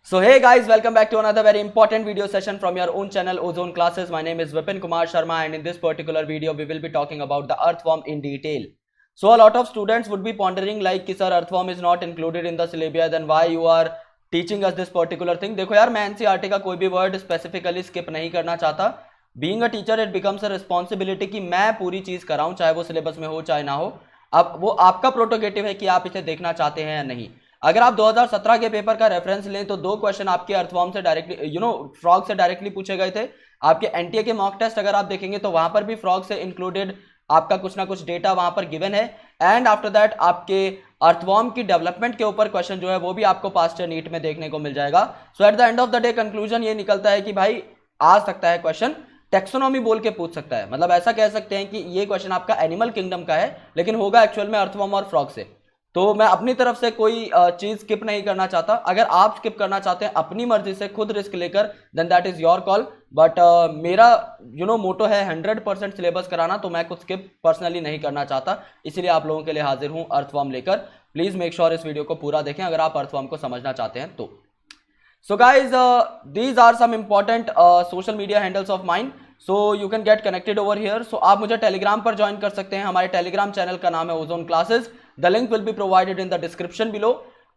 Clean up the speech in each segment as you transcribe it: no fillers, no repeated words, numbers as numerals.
So hey guys, welcome back to another very important video session from your own channel Ozone Classes. My name is Vipin Kumar Sharma and in this particular video we will be talking about the earthworm in detail. So a lot of students would be pondering like कि sir earthworm is not included in the syllabus, then why you are teaching us this particular thing. देखो यार, मैं NCERT का कोई भी word specifically skip नहीं करना चाहता. Being a teacher it becomes a responsibility कि मैं पूरी चीज कराऊं, चाहे वो सिलेबस में हो चाहे ना हो. अब वो आपका प्रोटोगेटिव है कि आप इसे देखना चाहते हैं या नहीं. अगर आप 2017 के पेपर का रेफरेंस लें तो 2 क्वेश्चन आपके अर्थवॉर्म से डायरेक्टली फ्रॉग से डायरेक्टली पूछे गए थे. आपके एनटीए के मॉक टेस्ट अगर आप देखेंगे तो वहां पर भी फ्रॉग से इंक्लूडेड आपका कुछ ना कुछ डेटा वहां पर गिवन है. एंड आफ्टर दैट आपके अर्थवॉर्म की डेवलपमेंट के ऊपर क्वेश्चन जो है वो भी आपको पास्ट ईयर नीट में देखने को मिल जाएगा. So at the end of the day conclusion ये निकलता है कि भाई आ सकता है क्वेश्चन टेक्सोनॉमी बोल के पूछ सकता है. मतलब ऐसा कह सकते हैं कि ये क्वेश्चन आपका एनिमल किंगडम का है लेकिन होगा एक्चुअल में अर्थवॉर्म और फ्रॉग से. तो मैं अपनी तरफ से कोई चीज स्किप नहीं करना चाहता. अगर आप स्किप करना चाहते हैं अपनी मर्जी से खुद रिस्क लेकर, then that is your call. But मेरा मोटो है 100% सिलेबस कराना, तो मैं कुछ स्किप पर्सनली नहीं करना चाहता. इसलिए आप लोगों के लिए हाजिर हूं अर्थवॉर्म लेकर. प्लीज मेक श्योर इस वीडियो को पूरा देखें अगर आप अर्थवॉर्म को समझना चाहते हैं तो. So guys, these are some important social media handles of mine, so you can get connected over here. So आप मुझे टेलीग्राम पर ज्वाइन कर सकते हैं. हमारे टेलीग्राम चैनल का नाम है ozone classes. The link will be provided in the description below.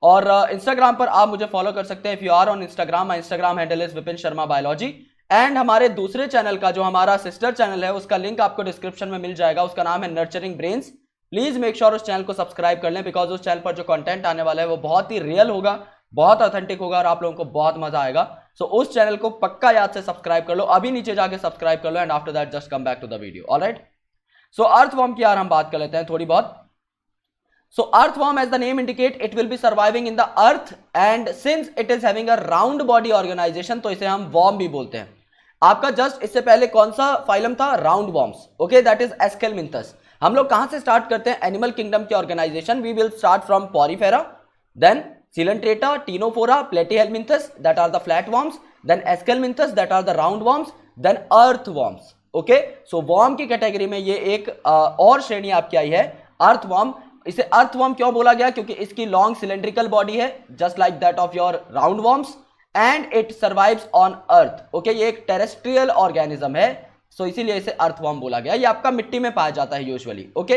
और इंस्टाग्राम पर आप मुझे फॉलो कर सकते हैं. If you are on Instagram, my Instagram handle is Vipin Sharma biology. And हमारे दूसरे चैनल का जो हमारा सिस्टर चैनल है उसका लिंक आपको डिस्क्रिप्शन में मिल जाएगा. उसका नाम है nurturing brains. Please make sure उस चैनल को सब्सक्राइब कर लें बिकॉज उस चैनल पर जो कंटेंट आने वाला है वो बहुत ही रियल होगा, बहुत ऑथेंटिक होगा और आप लोगों को बहुत मजा आएगा. सो उस चैनल को पक्का याद से सब्सक्राइब कर लो. अभी नीचे जाके सब्सक्राइब कर लो and after that just come back to the video. Alright, so earthworm की यार हम बात कर लेते हैं थोड़ी बहुत. So earthworm, as the name indicate, it will be surviving in the earth and since it is having a round body organization तो इसे हम worm भी बोलते हैं. आपका जस्ट इससे पहले कौन सा फाइलम था? Round worms. Okay, that is Aschelminthes. हम लोग कहां से स्टार्ट करते हैं एनिमल किंगडम के organisation? We will start from Porifera, then Coelenterata, Ctenophora, Platyhelminthes that are the flat worms, then Aschelminthes that are the round worms, then earthworms. Okay, so worm की category में ये एक और श्रेणी आपकी आई है earthworm. इसे अर्थवॉर्म क्यों बोला गया? क्योंकि इसकी लॉन्ग सिलेंड्रिकल बॉडी है just like that of your round worms and it survives on earth. Okay, ये एक टेरेस्ट्रियल ऑर्गेनिज्म है, सो इसीलिए इसे अर्थवॉर्म बोला गया. ये आपका मिट्टी में पाया जाता है यूजुअली. ओके,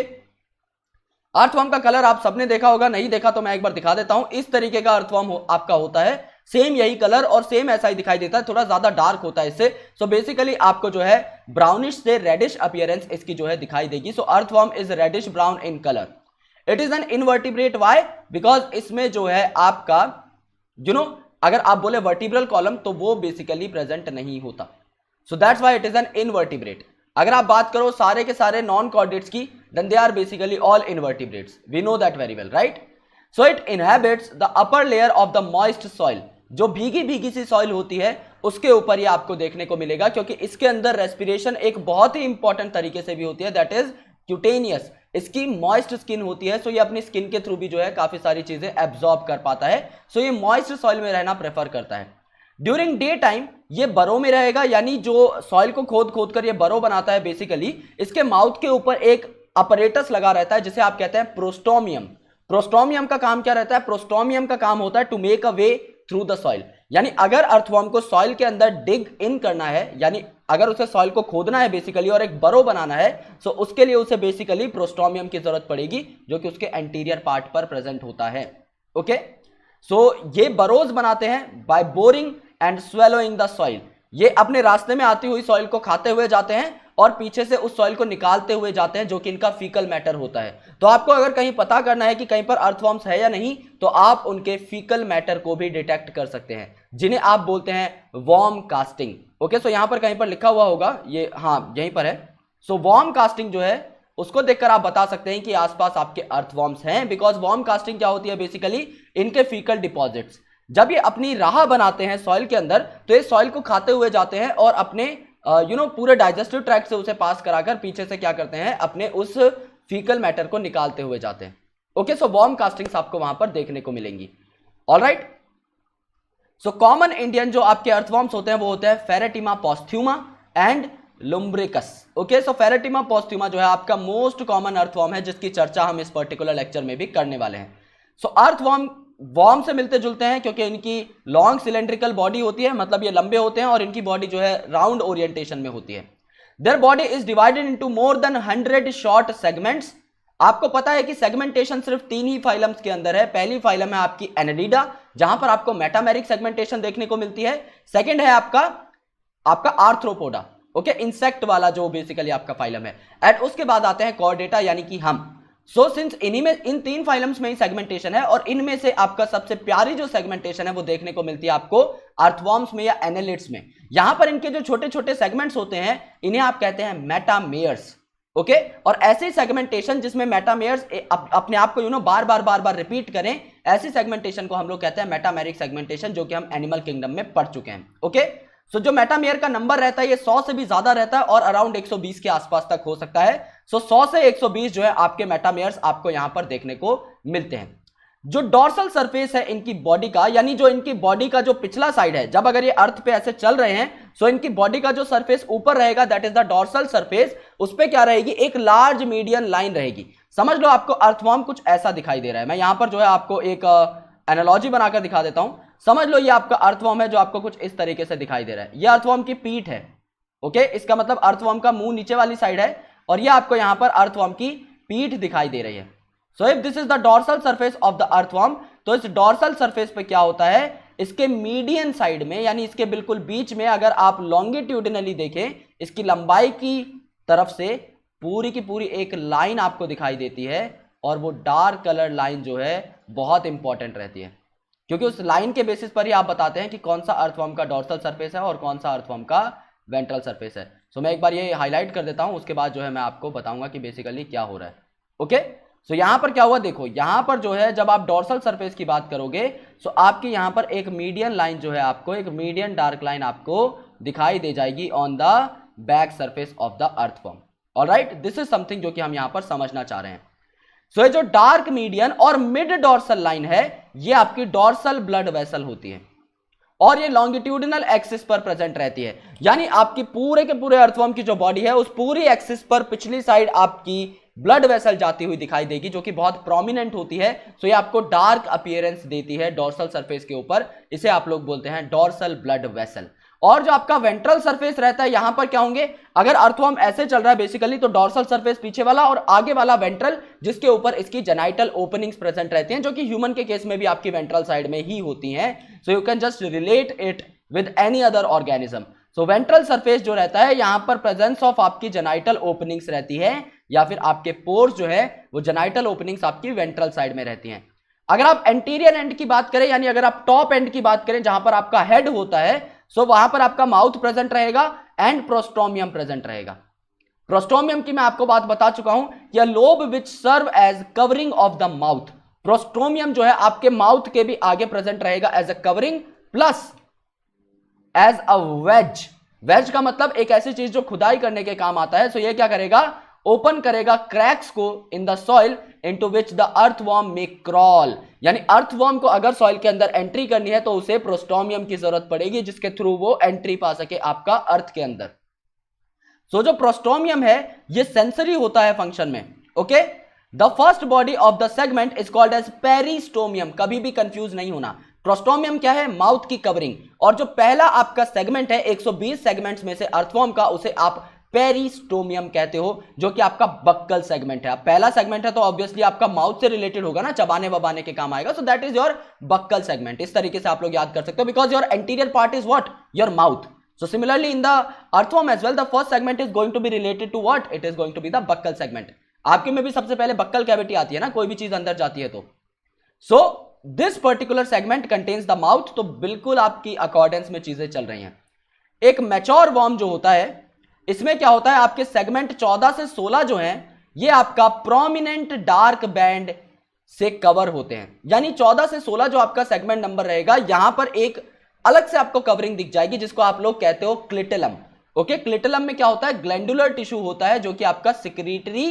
अर्थवॉर्म का कलर आप सबने देखा होगा, नहीं देखा तो मैं एक बार दिखा देता हूं. इस तरीके का अर्थवॉर्म आपका होता है, सेम यही कलर और सेम ऐसा ही दिखाई देता है, थोड़ा ज्यादा डार्क होता है इससे. सो बेसिकली आपको जो है ब्राउनिश से रेडिश अपीयरेंस इसकी जो है दिखाई देगी. So earthworm is reddish brown in colour. It is an invertebrate. Why? Because इसमें जो है आपका अगर आप बोले वर्टिब्रल कॉलम तो वो बेसिकली प्रेजेंट नहीं होता. So that's why it is an invertebrate. अगर आप बात करो सारे के सारे नॉन कॉर्डेट्स की, then they are basically all invertebrates. We know that very well, right? So it inhabits the upper layer of the moist soil. जो भीगी भीगी सी सॉइल होती है उसके ऊपर ये आपको देखने को मिलेगा, क्योंकि इसके अंदर रेस्पिरेशन एक बहुत ही इंपॉर्टेंट तरीके से भी होती है, दैट इज क्यूटेनियस. इसकी मॉइस्ट स्किन होती है, सो ये अपनी स्किन के थ्रू भी जो है काफी सारी चीजें एब्जॉर्ब कर पाता है. सो ये मॉइस्ट सॉइल में रहना प्रेफर करता है. ड्यूरिंग डे टाइम ये बरो में रहेगा, यानी जो सॉइल को खोद खोद कर ये बरो बनाता है बेसिकली, इसके माउथ के ऊपर एक अपरेटस लगा रहता है जिसे आप कहते हैं प्रोस्टोमियम. प्रोस्टोमियम का काम क्या रहता है? प्रोस्टोमियम का काम होता है to make a way through the soil. यानी अगर अर्थवॉर्म को सॉइल के अंदर डिग इन करना है, यानी अगर उसे सॉइल को खोदना है बेसिकली और एक बरो बनाना है, सो उसके लिए उसे बेसिकली प्रोस्टोमियम की जरूरत पड़ेगी जो कि उसके एंटीरियर पार्ट पर प्रेजेंट होता है. ओके, सो ये बरोज बनाते हैं by boring and swallowing the soil. ये अपने रास्ते में आती हुई सॉइल को खाते हुए जाते हैं और पीछे से उस सॉइल को निकालते हुए जाते हैं, जो कि इनका फीकल मैटर होता है. तो आपको अगर कहीं पता करना है कि कहीं पर अर्थवॉर्म्स है या नहीं, तो आप उनके फीकल मैटर को भी डिटेक्ट कर सकते हैं, जिन्हें आप बोलते हैं वॉर्म कास्टिंग. ओके, सो यहां पर कहीं पर लिखा हुआ होगा, ये हाँ यहीं पर है. सो वॉर्म कास्टिंग जो है उसको देखकर आप बता सकते हैं कि आसपास आपके अर्थवॉर्म्स हैं, बिकॉज वॉर्म कास्टिंग क्या होती है? बेसिकली इनके फीकल डिपॉजिट्स जब ये अपनी राह बनाते हैं सॉइल के अंदर, तो ये सॉइल को खाते हुए जाते हैं और अपने पूरे डाइजेस्टिव ट्रैक्ट से उसे पास कराकर पीछे से क्या करते हैं? अपने उस फीकल मैटर को निकालते हुए जाते हैं. ओके, सो वॉर्म कास्टिंग्स आपको वहां पर देखने को मिलेंगी. ऑलराइट, सो कॉमन इंडियन जो आपके अर्थवॉर्म्स होते हैं वो होते हैं Pheretima posthuma and Lumbricus. Okay, so Pheretima posthuma जो है आपका मोस्ट कॉमन अर्थवॉर्म है, जिसकी चर्चा हम इस पर्टिकुलर लेक्चर में भी करने वाले हैं. सो अर्थवॉर्म वॉर्म से मिलते जुलते हैं क्योंकि इनकी लॉन्ग सिलेंड्रिकल बॉडी होती है, मतलब ये लंबे होते हैं और इनकी बॉडी जो है राउंड ओरिएंटेशन में होती है। Their body is divided into more than 100 short segments. आपको पता है कि सेगमेंटेशन सिर्फ 3 ही फाइलम्स के अंदर है। पहली फाइलम है आपकी एनेलिडा, जहां पर आपको मेटामेरिक सेगमेंटेशन देखने को मिलती है। सेकंड है आपका आर्थ्रोपोडा, ओके, इंसेक्ट वाला जो बेसिकली आपका फाइलम है। एंड उसके बाद आते हैं कॉर्डेटा यानी कि हम। सो सिंस इन्हीं में, इन 3 फाइलम्स में ही सेगमेंटेशन है और इनमें से आपका सबसे प्यारी जो सेगमेंटेशन है वो देखने को मिलती है आपको अर्थवॉर्म्स में या एनेलिड्स में। यहां पर इनके जो छोटे छोटे सेगमेंट्स होते हैं इन्हें आप कहते हैं मेटामेयर्स, ओके। और ऐसी सेगमेंटेशन जिसमें मेटामेयर्स अपने आप को बार बार रिपीट करें, ऐसी सेगमेंटेशन को हम लोग कहते हैं मेटामेरिक सेगमेंटेशन, जो कि हम एनिमल किंगडम में पढ़ चुके हैं, ओके। सो जो मेटामेयर का नंबर रहता है ये 100 से भी ज्यादा रहता है और अराउंड 120 के आसपास तक हो सकता है। सो 100 से 120 जो है आपके मेटामेयर्स आपको यहां पर देखने को मिलते हैं। जो डॉर्सल सरफेस है इनकी बॉडी का, यानी जो इनकी बॉडी का जो पिछला साइड है, जब अगर ये अर्थ पे ऐसे चल रहे हैं, सो इनकी बॉडी का जो सरफेस ऊपर रहेगा that is the dorsal surface. उस पे क्या रहेगी, एक लार्ज मीडियन लाइन रहेगी। समझ लो आपको अर्थवॉर्म कुछ ऐसा दिखाई दे रहा है। मैं यहां पर जो है आपको एक एनालॉजी बनाकर दिखा देता हूं। समझ लो ये आपका अर्थवॉर्म है जो आपको कुछ इस तरीके से दिखाई दे रहा है। ये अर्थवॉर्म की पीठ है, ओके। इसका मतलब अर्थवॉर्म का मुंह नीचे वाली साइड है और ये आपको यहां पर अर्थवॉर्म की पीठ दिखाई दे रही है। So if this is the dorsal surface of the earthworm, तो इस डॉर्सल सरफेस पे क्या होता है, इसके मीडियन साइड में यानी इसके बिल्कुल बीच में अगर आप लॉन्गिट्यूडिनली देखें, इसकी लंबाई की तरफ से पूरी की पूरी एक लाइन आपको दिखाई देती है और वो डार्क कलर लाइन जो है बहुत इंपॉर्टेंट रहती है, क्योंकि उस लाइन के बेसिस पर ही आप बताते हैं कि कौन सा अर्थवॉर्म का डॉर्सल सरफेस है और कौन सा अर्थवॉर्म का वेंट्रल सरफेस है। सो मैं एक बार ये हाईलाइट कर देता हूं, उसके बाद जो है मैं आपको बताऊंगा कि बेसिकली क्या हो रहा है, ओके। सो यहां पर क्या हुआ, देखो यहां पर जो है जब आप डॉर्सल सरफेस की बात करोगे सो आपकी यहां पर एक मीडियन लाइन जो है, आपको एक मीडियन डार्क लाइन आपको दिखाई दे जाएगी on the back surface of the earthworm. Alright, this is something जो कि हम यहां पर समझना चाह रहे हैं। सो ये जो डार्क मीडियन और मिड डॉर्सल लाइन है ये आपकी डॉर्सल ब्लड वेसल होती है और ये लॉन्गिट्यूडिनल एक्सिस पर प्रेजेंट रहती है। यानी आपकी पूरे के पूरे अर्थवॉर्म की जो बॉडी है उस पूरी एक्सिस पर पिछली साइड आपकी ब्लड वेसल जाती हुई दिखाई देगी, जो कि बहुत प्रोमिनेंट होती है। सो ये आपको डार्क अपीयरेंस देती है डॉर्सल सरफेस के ऊपर। इसे आप लोग बोलते हैं डॉर्सल ब्लड वेसल। और जो आपका वेंट्रल सरफेस रहता है यहां पर क्या होंगे, अगर अर्थवॉर्म ऐसे चल रहा है बेसिकली तो डॉर्सल सरफेस पीछे वाला और आगे वाला वेंट्रल, जिसके ऊपर इसकी जेनाइटल ओपनिंग्स प्रेजेंट रहती हैं, जो कि ह्यूमन के केस में भी आपकी वेंट्रल साइड में ही होती हैं। सो you can just relate it with any other organism. So ventral surface जो रहता है यहां पर प्रेजेंस ऑफ आपकी जेनाइटल ओपनिंग्स रहती है या फिर आपके पोर्स जो है वो जेनाइटल ओपनिंग्स आपकी वेंट्रल साइड में रहती हैं। अगर आप एंटीरियर एंड की बात करें, यानी अगर आप टॉप एंड की बात करें जहां पर आपका हेड होता है, सो वहां पर आपका माउथ प्रेजेंट रहेगा एंड प्रोस्टोमियम प्रेजेंट रहेगा। प्रोस्टोमियम की मैं आपको बात बता चुका हूं, यह lobe which serve as covering of the mouth. Prostomium जो है आपके माउथ के भी आगे प्रेजेंट रहेगा as a covering plus as a wedge. Wedge का मतलब एक ऐसी चीज जो खुदाई करने के काम आता है। सो ये क्या करेगा, ओपन करेगा क्रैक्स को in the soil into which the earthworm may crawl. यानी अर्थवॉर्म को अगर सॉइल के अंदर एंट्री करनी है तो उसे प्रोस्टोमियम की जरूरत पड़ेगी, जिसके थ्रू वो एंट्री पा सके आपका अर्थ के अंदर। सो जो प्रोस्टोमियम है ये सेंसरी होता है फंक्शन में, okay. The first body of the segment is called as peristomium. कभी भी कंफ्यूज नहीं होना। प्रोस्टोमियम क्या है, माउथ की कवरिंग, और जो पहला आपका सेगमेंट है 120 सेगमेंट्स में से अर्थवॉर्म का, उसे आप पेरिस्टोमियम कहते हो, जो कि आपका बक्कल सेगमेंट है। पहला सेगमेंट है तो ऑब्वियसली आपका माउथ से रिलेटेड होगा ना, चबाने वबाने के काम आएगा। So that is your buccal segment. इस तरीके से आप लोग याद कर सकते हो, because your anterior part is what, your mouth. So similarly in the earthworm as well, the first segment is going to be related to what? It is going to be the buccal segment. आपके में भी सबसे पहले buccal cavity आती है ना, कोई भी चीज अंदर जाती है तो। So this particular segment contains the mouth। तो बिल्कुल आपकी अकॉर्डेंस में चीजें चल रही हैं। एक मैच्योर वॉर्म जो होता है इसमें क्या होता है, आपके सेगमेंट 14 से 16 जो हैं ये आपका प्रोमिनेंट डार्क बैंड से कवर होते हैं। यानी 14 से 16 जो आपका सेगमेंट नंबर रहेगा, यहां पर एक अलग से आपको कवरिंग दिख जाएगी जिसको आप लोग कहते हो क्लिटलम। ओके, क्लिटलम में क्या होता है, ग्लैंडुलर टिश्यू होता है जो कि आपका सिक्रीटरी,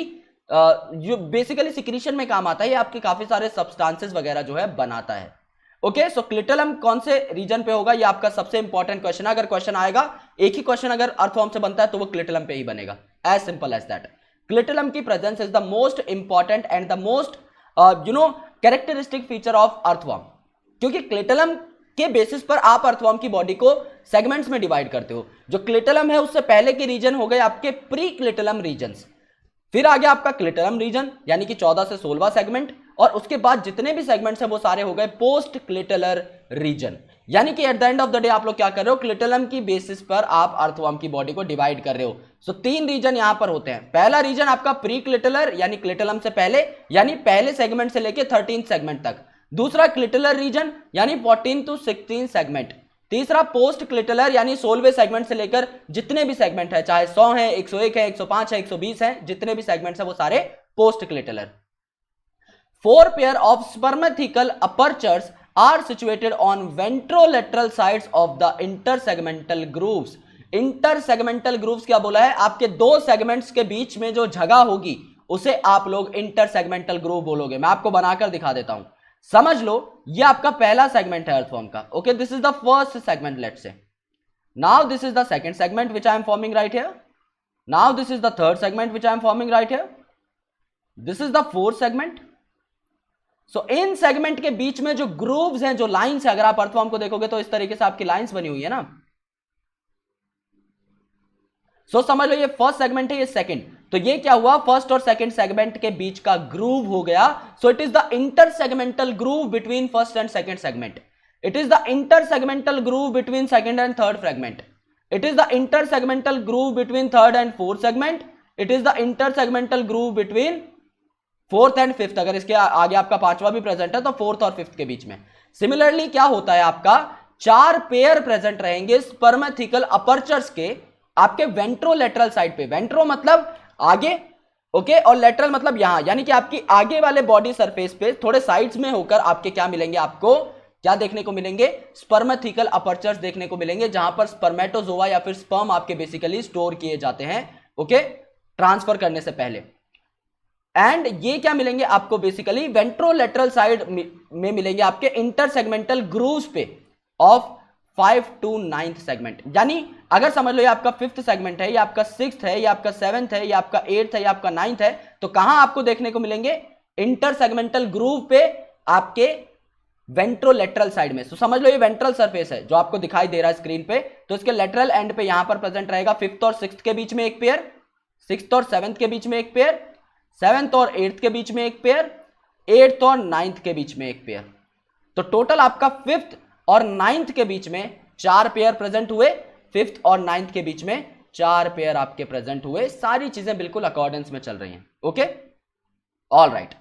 जो बेसिकली सिक्रीशन में काम आता है। ये आपके काफी सारे सब्सटेंसेस वगैरह जो है बनाता है। ओके, सो क्लिटलम कौन से रीजन पे होगा, ये आपका सबसे इंपॉर्टेंट क्वेश्चन है। अगर क्वेश्चन आएगा, एक ही क्वेश्चन अगर अर्थवॉर्म से बनता है तो वो क्लिटलम पे ही बनेगा, एज सिंपल एज दैट। क्लिटलम की presence is the most important and the most characteristic feature of earthworm. क्योंकि क्लेटलम के बेसिस पर आप अर्थवर्म की बॉडी को सेगमेंट्स में डिवाइड करते हो। जो क्लेटलम है उससे पहले के रीजन हो गए आपके प्री क्लेटलम रीजन्स, फिर आ गया आपका क्लेटलम रीजन यानी कि 14 से 16वां सेगमेंट, और उसके बाद जितने भी सेगमेंट्स हैं वो सारे हो गए पोस्ट क्लेटलर रीजन। यानी कि eight the end of the day आप लोग क्या कर रहे हो, क्लेटलम की बेसिस पर आप अर्थवर्म की बॉडी को डिवाइड कर रहे हो। सो 3 रीजन यहां पर होते हैं। पहला रीजन आपका प्री क्लेटलर यानी क्लेटलम से पहले, यानी पहले सेगमेंट से लेके 13 सेगमेंट तक। दूसरा क्लेटलर रीजन यानी 14 to 16 सेगमेंट। तीसरा पोस्ट क्लेटलर यानी 16वें सेगमेंट से लेकर जितने भी सेगमेंट है, चाहे 100 है, 101 है, 105 है, 120 है, जितने भी सेगमेंट्स है वो सारे post clitellar. 4 pair of spermathecal apertures are situated on ventrolateral sides of the intersegmental grooves. Intersegmental grooves क्या बोला है, आपके 2 सेगमेंट्स के बीच में जो जगह होगी उसे आप लोग इंटरसेगमेंटल ग्रूव बोलोगे। मैं आपको बनाकर दिखा देता हूं, समझ लो। ये आपका पहला सेगमेंट है अर्थवर्म का। Okay, this is the first segment, let's say. Now this is the second segment which I am forming right here. Now this is the third segment which I am forming right here. This is the fourth segment. So in segment के बीच में जो grooves हैं, जो lines है, अगर आप earthworm को देखोगे तो इस तरीके से आपकी लाइंस बनी हुई है ना। सो समझ लो ये फर्स्ट सेगमेंट है, ये सेकंड। तो ये क्या हुआ, फर्स्ट और सेकंड सेगमेंट के बीच का ग्रूव हो गया। सो it is the inter segmental groove between first and second segment. It is the inter segmental groove between second and third segment. It is the inter segmental groove between third and fourth segment. It is the inter segmental groove between fourth and fifth. अगर इसके आगे आपका पांचवा भी present है तो fourth और fifth के बीच में। सिमिलरली क्या होता है, आपका 4 पेयर प्रेजेंट रहेंगे स्पर्मेथिकल अपर्चर्स के आपके वेंट्रोलेटरल साइड पे। वेंट्रो मतलब आगे, ओके, और लेटरल मतलब यहां, यानी कि आपकी आगे वाले बॉडी सरफेस पे थोड़े साइड्स में होकर आपके क्या मिलेंगे, आपको क्या देखने को मिलेंगे, स्पर्मेथिकल अपर्चर्स देखने को मिलेंगे, जहां पर स्पर्मेटोजोआ या फिर स्पर्म आपके बेसिकली स्टोर किए जाते हैं, ओके, ट्रांसफर करने से पहले। एंड ये क्या मिलेंगे आपको, बेसिकली वेंट्रोलेटरल साइड में मिलेंगे आपके इंटरसेगमेंटल ग्रूव्स पे ऑफ 5 to 9th सेगमेंट। यानी अगर समझ लो ये आपका 5th सेगमेंट है, ये आपका 6th है, ये आपका 7th है, ये आपका 8th है, ये आपका 9th है, तो कहां आपको देखने को मिलेंगे, इंटरसेगमेंटल ग्रूव पे आपके वेंट्रोलेटरल साइड में। तो समझ लो ये वेंट्रल सरफेस है जो आपको दिखाई दे रहा है स्क्रीन पे, तो इसके लेटरल एंड पे यहां पर प्रेजेंट रहेगा 5th और 6th के बीच में एक पेयर, 6th और 7th के बीच में एक पेयर, 7th और 8th के बीच में एक पेयर, 8th और 9th के बीच में एक पेयर। तो टोटल आपका 5th और 9th के बीच में 4 पेयर प्रेजेंट हुए, 5th और 9th के बीच में 4 पेयर आपके प्रेजेंट हुए। सारी चीजें बिल्कुल अकॉर्डेंस में चल रही हैं। Okay, all right.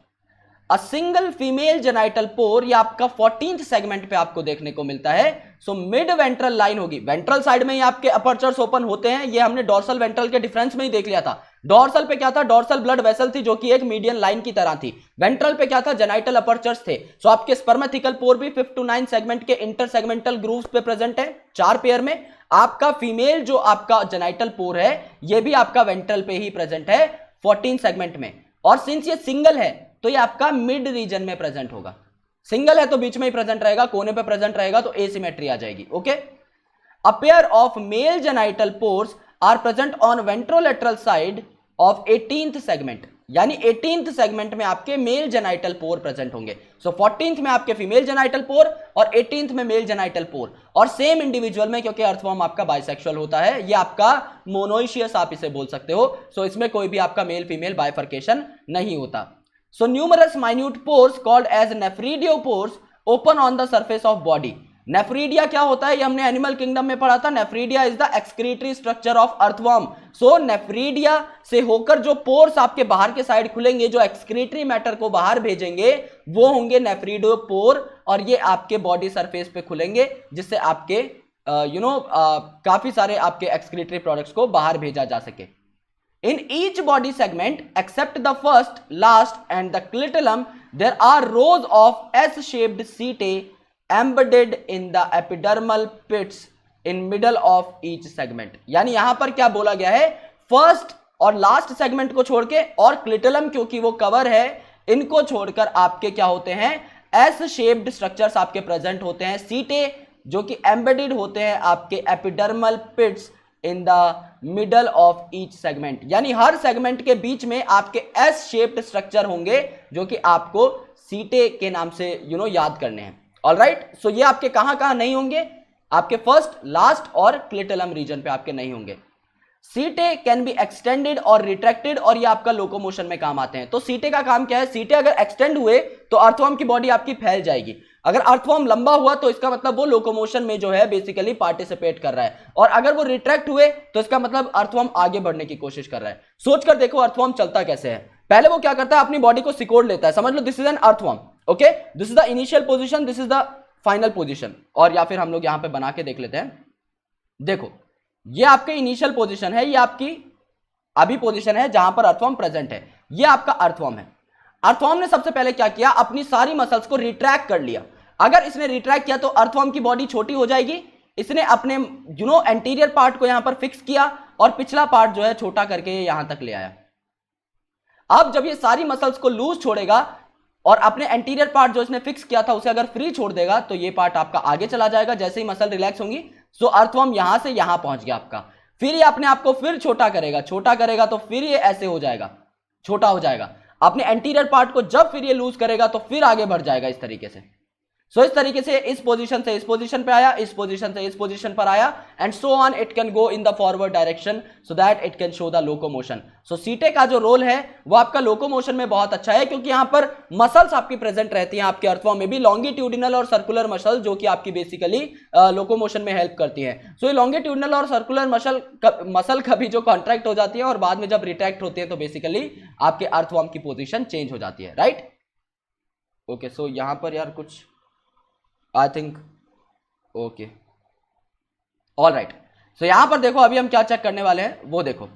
A single female genital पोर ये आपका 14th सेगमेंट पे आपको देखने को मिलता है। सो मिड वेंट्रल लाइन होगी, वेंट्रल साइड में ही आपके अपर्चर्स ओपन होते हैं। ये हमने डॉर्सल वेंट्रल के डिफरेंस में ही देख लिया था। डॉर्सल पे क्या था, डॉर्सल ब्लड वेसल थी जो कि एक मीडियन लाइन की तरह थी। वेंट्रल पे क्या था, जेनाइटल अपर्चर्स थे। सो आपके स्पर्मेथिकल पोर भी 5 to 9 सेगमेंट के इंटर सेगमेंटल ग्रूव्स पे प्रेजेंट है, 4 पेयर में। आपका फीमेल जो आपका जेनाइटल पोर है ये भी आपका वेंट्रल पे ही प्रेजेंट है 14 सेगमेंट में। और सिंस ये सिंगल है तो ये आपका मिड रीजन में प्रेजेंट होगा। सिंगल है तो बीच में ही प्रेजेंट रहेगा, कोने पे प्रेजेंट रहेगा तो एसिमेट्री आ जाएगी। Okay, a pair of male genital pores are present on ventrolateral side of 18th segment. यानी 18th सेगमेंट में आपके मेल जेनाइटल पोर प्रेजेंट होंगे। सो 14th में आपके फीमेल जेनाइटल पोर और 18th में मेल जेनाइटल पोर। और सेम इंडिविजुअल में, क्योंकि अर्थवर्म आपका बाइसेक्सुअल होता है, ये आपका मोनोइशियस आप इसे बोल सकते हो। सो इसमें कोई भी आपका मेल फीमेल बाइफर्केशन नहीं होता। So numerous minute pores called as nephridiopores open on the surface of body. Nephridia क्या होता है, ये हमने एनिमल किंगडम में पढ़ा था। Nephridia is the excretory structure of earthworm. So nephridia से होकर जो पोर्स आपके बाहर के साइड खुलेंगे, जो एक्सक्रीटरी मैटर को बाहर भेजेंगे, वो होंगे नेफ्रिडियोपोर। और ये आपके बॉडी सरफेस पे खुलेंगे जिससे आपके काफी सारे आपके एक्सक्रीटरी प्रोडक्ट्स को बाहर भेजा जा सके। In each body segment except the first, last and the clitellum, there are rows of S-shaped setae embedded in the epidermal pits in middle of each segment. यानी यहां पर क्या बोला गया है, फर्स्ट और लास्ट सेगमेंट को छोड़ के और क्लिटलम क्योंकि वो कवर है, इनको छोड़कर आपके क्या होते हैं, एस शेप्ड स्ट्रक्चर्स आपके प्रेजेंट होते हैं, सीटे जो कि एम्बेडेड होते हैं आपके epidermal pits in the middle of each segment. यानी हर सेगमेंट के बीच में आपके एस शेप्ड स्ट्रक्चर होंगे जो कि आपको सीटे के नाम से याद करने हैं। ऑलराइट, सो ये आपके कहां कहां नहीं होंगे, आपके फर्स्ट, लास्ट और क्लिटलम रीजन पे आपके नहीं होंगे। सीटे कैन बी एक्सटेंडेड और रिट्रैक्टेड, और ये आपका लोकोमोशन में काम आते हैं। तो सीटे का काम क्या है, सीटे अगर एक्सटेंड हुए तो अर्थवर्म की बॉडी आपकी फैल जाएगी, अगर अर्थवर्म लंबा हुआ तो इसका मतलब वो लोकोमोशन में जो है बेसिकली पार्टिसिपेट कर रहा है, और अगर वो रिट्रैक्ट हुए तो इसका मतलब अर्थवर्म आगे बढ़ने की कोशिश कर रहा है। सोचकर देखो अर्थवर्म चलता कैसे है। पहले वो क्या करता है, अपनी बॉडी को सिकोड़ लेता है, समझ लो this is an earthworm, okay, this is the initial position, this is the final position, और या फिर हम लोग यहां पर बना के देख लेते हैं। देखो ये आपके इनिशियल पोजीशन है, ये आपकी अभी पोजीशन है जहां पर अर्थवर्म प्रेजेंट है, ये आपका अर्थवर्म है। अर्थवर्म ने सबसे पहले क्या किया, अपनी सारी मसल्स को रिट्रैक्ट कर लिया। अगर इसने रिट्रैक्ट किया तो अर्थवर्म की बॉडी छोटी हो जाएगी, इसने अपने एंटीरियर पार्ट को यहां पर फिक्स किया और पिछला पार्ट जो है छोटा करके यहां तक ले आया। अब जब ये सारी मसल्स को लूज छोड़ेगा और अपने एंटीरियर पार्ट जो इसने फिक्स किया था उसे अगर फ्री छोड़ देगा तो ये पार्ट आपका आगे चला जाएगा जैसे ही मसल रिलैक्स होंगी। सो अर्थवर्म यहां से यहां पहुंच गया आपका, फिर ये अपने आप को फिर छोटा करेगा तो फिर ये ऐसे हो जाएगा, छोटा हो जाएगा। अपने एंटीरियर पार्ट को जब फिर ये लूज करेगा तो फिर आगे बढ़ जाएगा इस तरीके से। सो इस तरीके से इस पोजीशन से इस पोजीशन पे आया, इस पोजीशन से इस पोजीशन पर आया, and so on it can go in the forward direction so that it can show the locomotion. So setae का जो रोल है वो आपका लोकोमोशन में बहुत अच्छा है, क्योंकि यहां पर मसल्स आपकी प्रेजेंट रहती हैं आपके अर्थवर्म में भी, लॉन्गिट्यूडिनल और सर्कुलर मसल, जो कि आपकी बेसिकली लोकोमोशन में हेल्प करती है। सो ये लॉन्गिट्यूडिनल और सर्कुलर मसल कभी जो कॉन्ट्रैक्ट हो जाती है और बाद में जब रिट्रैक्ट होती है तो बेसिकली आपके अर्थवर्म की पोजिशन चेंज हो जाती है, राइट। ओके, सो यहां पर यार कुछ I think okay, all right. So यहां पर देखो अभी हम क्या चेक करने वाले हैं वो देखो,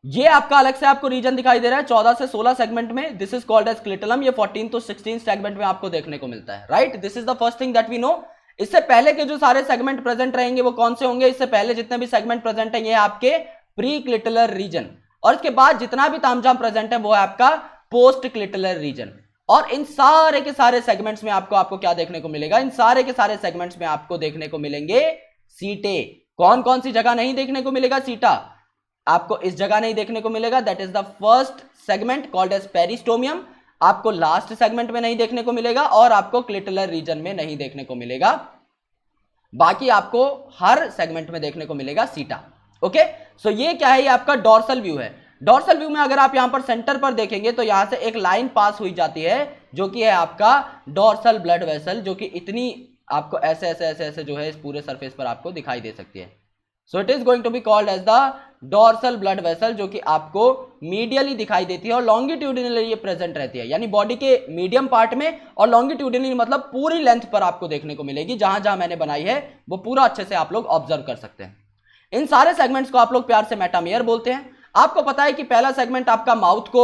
ये आपका अलग से आपको रीजन दिखाई दे रहा है 14 से 16 सेगमेंट में, दिस इज कॉल्ड एज क्लिटलम। ये 14 to 16 सेगमेंट में आपको देखने को मिलता है, right. This is the first thing that we know. इससे पहले के जो सारे सेगमेंट प्रेजेंट रहेंगे वो कौन से होंगे, इससे पहले जितने भी सेगमेंट प्रेजेंट है ये आपके प्री क्लिटलर रीजन, और इसके बाद जितना भी तामझाम प्रेजेंट है वो है आपका पोस्ट क्लिटलर रीजन। और इन सारे के सारे सेगमेंट्स में आपको क्या देखने को मिलेगा, इन सारे के सारे सेगमेंट्स में आपको देखने को मिलेंगे सीटे। कौन कौन सी जगह नहीं देखने को मिलेगा सीटा, आपको इस जगह नहीं देखने को मिलेगा, that is the first segment called as peristomium. आपको लास्ट सेगमेंट में नहीं देखने को मिलेगा और आपको क्लिटलर रीजन में नहीं देखने को मिलेगा, बाकी आपको हर सेगमेंट में देखने को मिलेगा सीटा। ओके, सो ये क्या है, ये आपका डॉर्सल व्यू है। डॉर्सल व्यू में अगर आप यहां पर सेंटर पर देखेंगे तो यहां से एक लाइन पास हुई जाती है जो कि है आपका डॉर्सल ब्लड वेसल, जो कि इतनी आपको ऐसे ऐसे ऐसे ऐसे जो है इस पूरे सरफेस पर आपको दिखाई दे सकती है। So it is going to be called as the dorsal blood vessel, जो कि आपको मीडियली दिखाई देती है और लॉन्गिट्यूडिनली ये प्रेजेंट रहती है, यानी बॉडी के मीडियम पार्ट में, और लॉन्गिट्यूडिनली मतलब पूरी लेंथ पर आपको देखने को मिलेगी। जहां जहां मैंने बनाई है वो पूरा अच्छे से आप लोग ऑब्जर्व कर सकते हैं। इन सारे सेगमेंट्स को आप लोग प्यार से मेटामेयर बोलते हैं। आपको पता है कि पहला सेगमेंट आपका माउथ को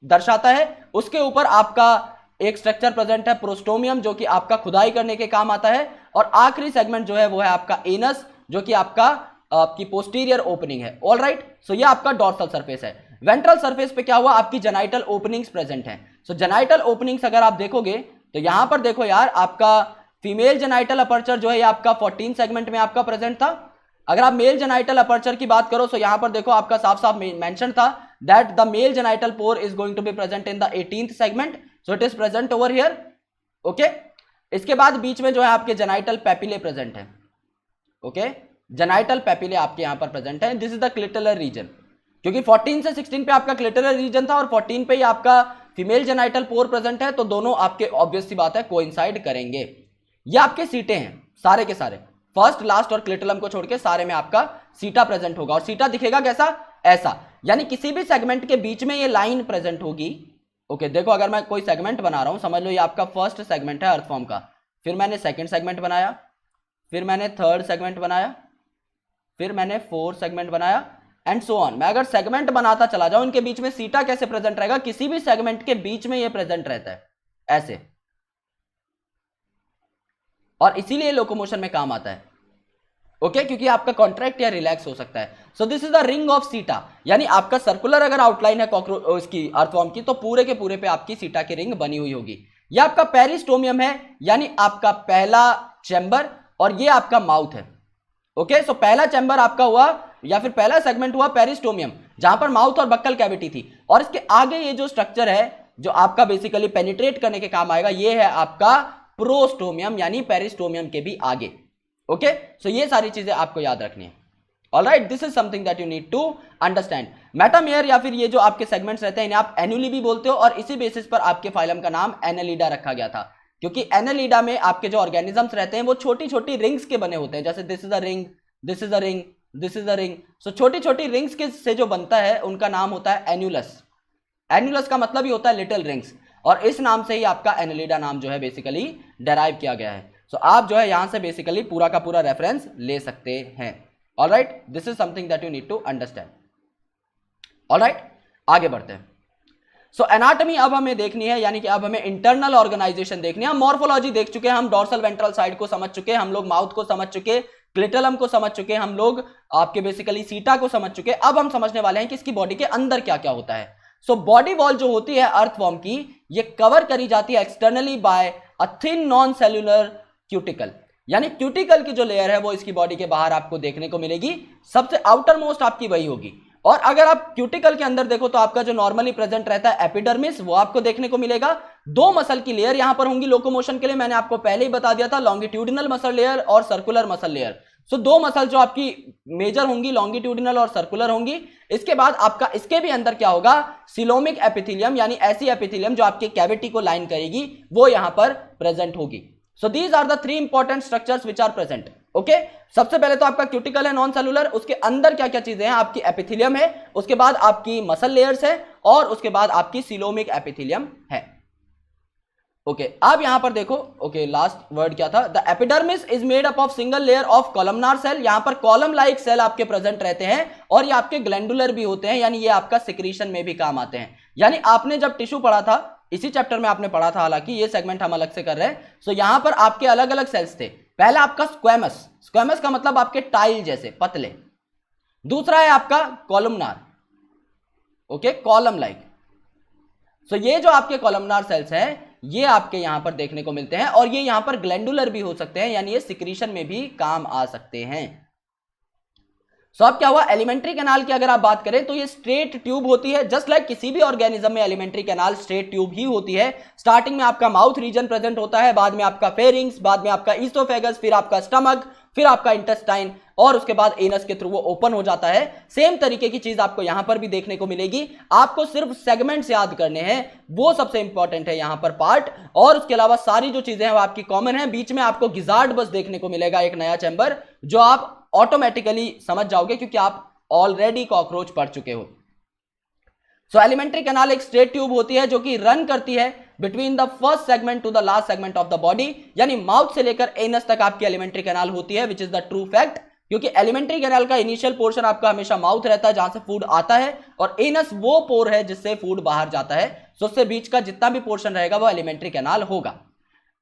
दर्शाता है, उसके ऊपर आपका एक स्ट्रक्चर प्रेजेंट है प्रोस्टोमियम, जो कि आपका खुदाई करने के काम आता है, और आखिरी सेगमेंट जो है वो है आपका एनस, जो कि आपकी पोस्टीरियर ओपनिंग है। ऑल राइट, सो ये आपका डॉर्सल सरफेस है। वेंट्रल सरफेस पे क्या हुआ, आपकी जेनाइटल ओपनिंग्स प्रेजेंट हैं। सो जेनाइटल ओपनिंग्स अगर आप देखोगे तो यहां पर देखो यार, आपका फीमेल जेनाइटल अपर्चर जो है ये आपका 14 सेगमेंट में आपका प्रेजेंट था। अगर आप मेल जेनाइटल अपर्चर की बात करो तो यहां पर देखो आपका साफ साफ मेंशन था that the male genital pore is going to be present in the 18th segment, so it is present over here. Okay, इसके बाद बीच में जो है आपके जेनाइटल पेपिले प्रेजेंट है। ओके, जेनाइटल पेपिले आपके यहां पर प्रेजेंट है। This is the clitellar region, क्योंकि 14 से 16 पे आपका क्लिटलर रीजन था और 14 पे ही आपका फीमेल जेनाइटल पोर प्रेजेंट है, तो दोनों आपके ऑब्वियस सी बात है कोइंसाइड करेंगे। ये आपके सीटे हैं सारे के सारे, फर्स्ट, लास्ट और क्लिटलम को छोड़ के सारे में आपका सीटा प्रेजेंट होगा, और सीटा दिखेगा कैसा, ऐसा, यानी किसी भी सेगमेंट के बीच में ये लाइन प्रेजेंट होगी। ओके, देखो अगर मैं कोई सेगमेंट बना रहा हूं, समझ लो ये आपका फर्स्ट सेगमेंट है अर्थफॉर्म का, फिर मैंने सेकंड सेगमेंट बनाया, फिर मैंने थर्ड सेगमेंट बनाया, फिर मैंने फोर्थ सेगमेंट बनाया, एंड सो ऑन। मैं अगर सेगमेंट बनाता चला जाऊं, इनके बीच में सीटा कैसे प्रेजेंट रहेगा, किसी भी सेगमेंट के बीच में ये प्रेजेंट रहता है ऐसे, और इसीलिए लोकोमोशन में काम आता है। ओके, क्योंकि आपका कॉन्ट्रैक्ट या रिलैक्स हो सकता है। So this is the ring of सीटा, यानी आपका सर्कुलर अगर आउटलाइन है कॉकरोच इसकी अर्थवर्म की, तो पूरे के पूरे पे आपकी सीटा की रिंग बनी हुई होगी। यह आपका पेरिस्टोमियम है, यानी आपका पहला चैम्बर, और ये आपका माउथ है। ओके, सो पहला चैम्बर आपका हुआ या फिर पहला सेगमेंट हुआ पेरिस्टोमियम, जहां पर माउथ और बक्कल कैविटी थी, और इसके आगे ये जो स्ट्रक्चर है जो आपका बेसिकली पेनिट्रेट करने के काम आएगा, ये है आपका प्रोस्टोमियम यानी पेरिस्टोमियम के भी आगे। ओके, सो ये सारी चीजें आपको याद रखनी है। Alright, this is something that you need to understand. Metamere या फिर ये जो आपके सेगमेंट्स रहते हैं इन्हें आप एनुली भी बोलते हो, और इसी बेसिस पर आपके फाइलम का नाम एनेलिडा रखा गया था, क्योंकि एनेलिडा में आपके जो ऑर्गेनिजम्स रहते हैं वो छोटी छोटी रिंग्स के बने होते हैं, जैसे this is a ring, this is a ring, this is a ring. So छोटी छोटी रिंग्स के से जो बनता है उनका नाम होता है एन्युलस। एन्युलस का मतलब ही होता है लिटिल रिंग्स, और इस नाम से ही आपका एनेलिडा नाम जो है बेसिकली डेराइव किया गया है। सो आप जो है यहां से बेसिकली पूरा का पूरा रेफरेंस ले सकते हैं। Alright, this is something that you need to understand. Alright, आगे बढ़ते हैं। सो एनाटॉमी अब हमें देखनी है, यानी कि अब हमें इंटरनल ऑर्गेनाइजेशन देखनी है। हम मॉर्फोलॉजी देख चुके हैं, हम डोर्सल वेंट्रल साइड को समझ चुके हैं, हम लोग माउथ को समझ चुके, क्लिटलम को समझ चुके, हम लोग आपके बेसिकली सीटा को समझ चुके। अब हम समझने वाले हैं कि इसकी बॉडी के अंदर क्या क्या होता है। सो बॉडी वॉल जो होती है अर्थवॉर्म की, ये कवर करी जाती है externally by a thin non cellular cuticle, यानी क्यूटिकल की जो लेयर है वो इसकी बॉडी के बाहर आपको देखने को मिलेगी, सबसे आउटर मोस्ट आपकी वही होगी। और अगर आप क्यूटिकल के अंदर देखो तो आपका जो नॉर्मली प्रेजेंट रहता है एपिडर्मिस, वो आपको देखने को मिलेगा। दो मसल की लेयर यहां पर होंगी लोकोमोशन के लिए, मैंने आपको पहले ही बता दिया था, लॉन्गिट्यूडिनल मसल लेयर और सर्कुलर मसल लेयर। सो दो मसल जो आपकी मेजर होंगी, लॉन्गिट्यूडिनल और सर्कुलर होंगी। इसके बाद आपका इसके भी अंदर क्या होगा, सिलोमिक एपिथेलियम, यानी ऐसी एपिथेलियम जो आपके कैविटी को लाइन करेगी, वो यहां पर प्रेजेंट होगी। So these are the three important structures which are present. Okay, सबसे पहले तो आपका क्यूटिकल है नॉन सेलुलर, उसके अंदर क्या क्या चीजें हैं, आपकी एपिथेलियम है, उसके बाद आपकी मसल लेयर्स है, और उसके बाद आपकी सिलोमिक एपिथेलियम है। ओके, अब यहां पर देखो, ओके लास्ट वर्ड क्या था, the epidermis is made up of single layer of columnar cell. यहां पर कॉलम लाइक सेल आपके प्रेजेंट रहते हैं, और ये आपके ग्लैंडुलर भी होते हैं, यानी ये आपका सिक्रीशन में भी काम आते हैं। यानी आपने जब टिश्यू पढ़ा था, इसी चैप्टर में आपने पढ़ा था, हालांकि ये सेगमेंट हम अलग से कर रहे हैं। सो यहां पर आपके अलग अलग सेल्स थे। पहला आपका स्क्वेमस, स्क्वेमस का मतलब आपके टाइल जैसे पतले। दूसरा है आपका कॉलमनार, ओके कॉलम लाइक। सो ये जो आपके कॉलमनार सेल्स हैं ये आपके यहां पर देखने को मिलते हैं, और ये यहां पर ग्लैंडुलर भी हो सकते हैं, यानी ये सिक्रीशन में भी काम आ सकते हैं। सो अब क्या हुआ, एलिमेंट्री कैनाल की अगर आप बात करें तो ये स्ट्रेट ट्यूब होती है, जस्ट लाइक किसी भी ऑर्गेनिज्म में एलिमेंट्री कैनाल स्ट्रेट ट्यूब ही होती है। स्टार्टिंग में आपका माउथ रीजन प्रेजेंट होता है, बाद में आपका फेरिंग्स, बाद में आपका ईसोफेगस, फिर आपका स्टमक, फिर आपका इंटेस्टाइन, और उसके बाद एनस के थ्रू वो ओपन हो जाता है। सेम तरीके की चीज आपको यहां पर भी देखने को मिलेगी। आपको सिर्फ सेगमेंट्स याद करने हैं, वो सबसे इंपॉर्टेंट है यहां पर पार्ट, और उसके अलावा सारी जो चीजें हैं वो आपकी कॉमन है। बीच में आपको गिजार्ड बस देखने को मिलेगा, एक नया चैम्बर, जो आप ऑटोमेटिकली समझ जाओगे क्योंकि आप ऑलरेडी कॉकरोच पढ़ चुके हो। सो एलिमेंट्री कैनाल एक स्ट्रेट ट्यूब होती है जो कि रन करती है between the first segment to the last segment of the body, यानी माउथ से लेकर एनस तक आपकी एलिमेंट्री कैनाल होती है, which is the true fact. क्योंकि एलिमेंट्री कैनाल का इनिशियल पोर्शन आपका हमेशा माउथ रहता है, जहां से फूड आता है, और एनस वो पोर है जिससे फूड बाहर जाता है। सो उससे बीच का जितना भी पोर्शन रहेगा वो एलिमेंट्री कैनाल होगा।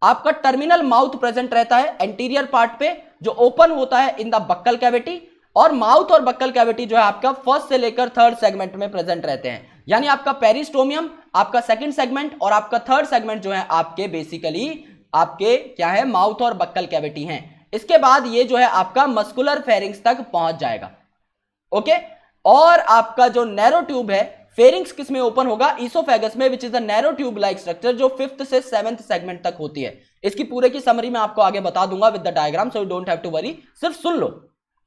आपका टर्मिनल माउथ प्रेजेंट रहता है एंटीरियर पार्ट पे, जो ओपन होता है इन द बक्कल कैविटी, और माउथ और बक्कल कैविटी जो है आपका फर्स्ट से लेकर थर्ड सेगमेंट में प्रेजेंट रहते हैं। यानी आपका पेरिस्टोमियम आपका सेकंड सेगमेंट, और आपका थर्ड सेगमेंट जो है आपके बेसिकली आपके क्या है, माउथ और बक्कल कैविटी हैं। इसके बाद ये जो है आपका मस्कुलर फेरिंग्स तक पहुंच जाएगा। ओके, और आपका जो नैरो ट्यूब है, फेरिंग्स किस में ओपन होगा, ईसोफेगस में, विच is the narrow tube like structure, जो 5th से 7th सेगमेंट तक होती है। इसकी पूरे की समरी मैं आपको आगे बता दूंगा with the diagram, so you don't have to worry, सिर्फ सुन लो।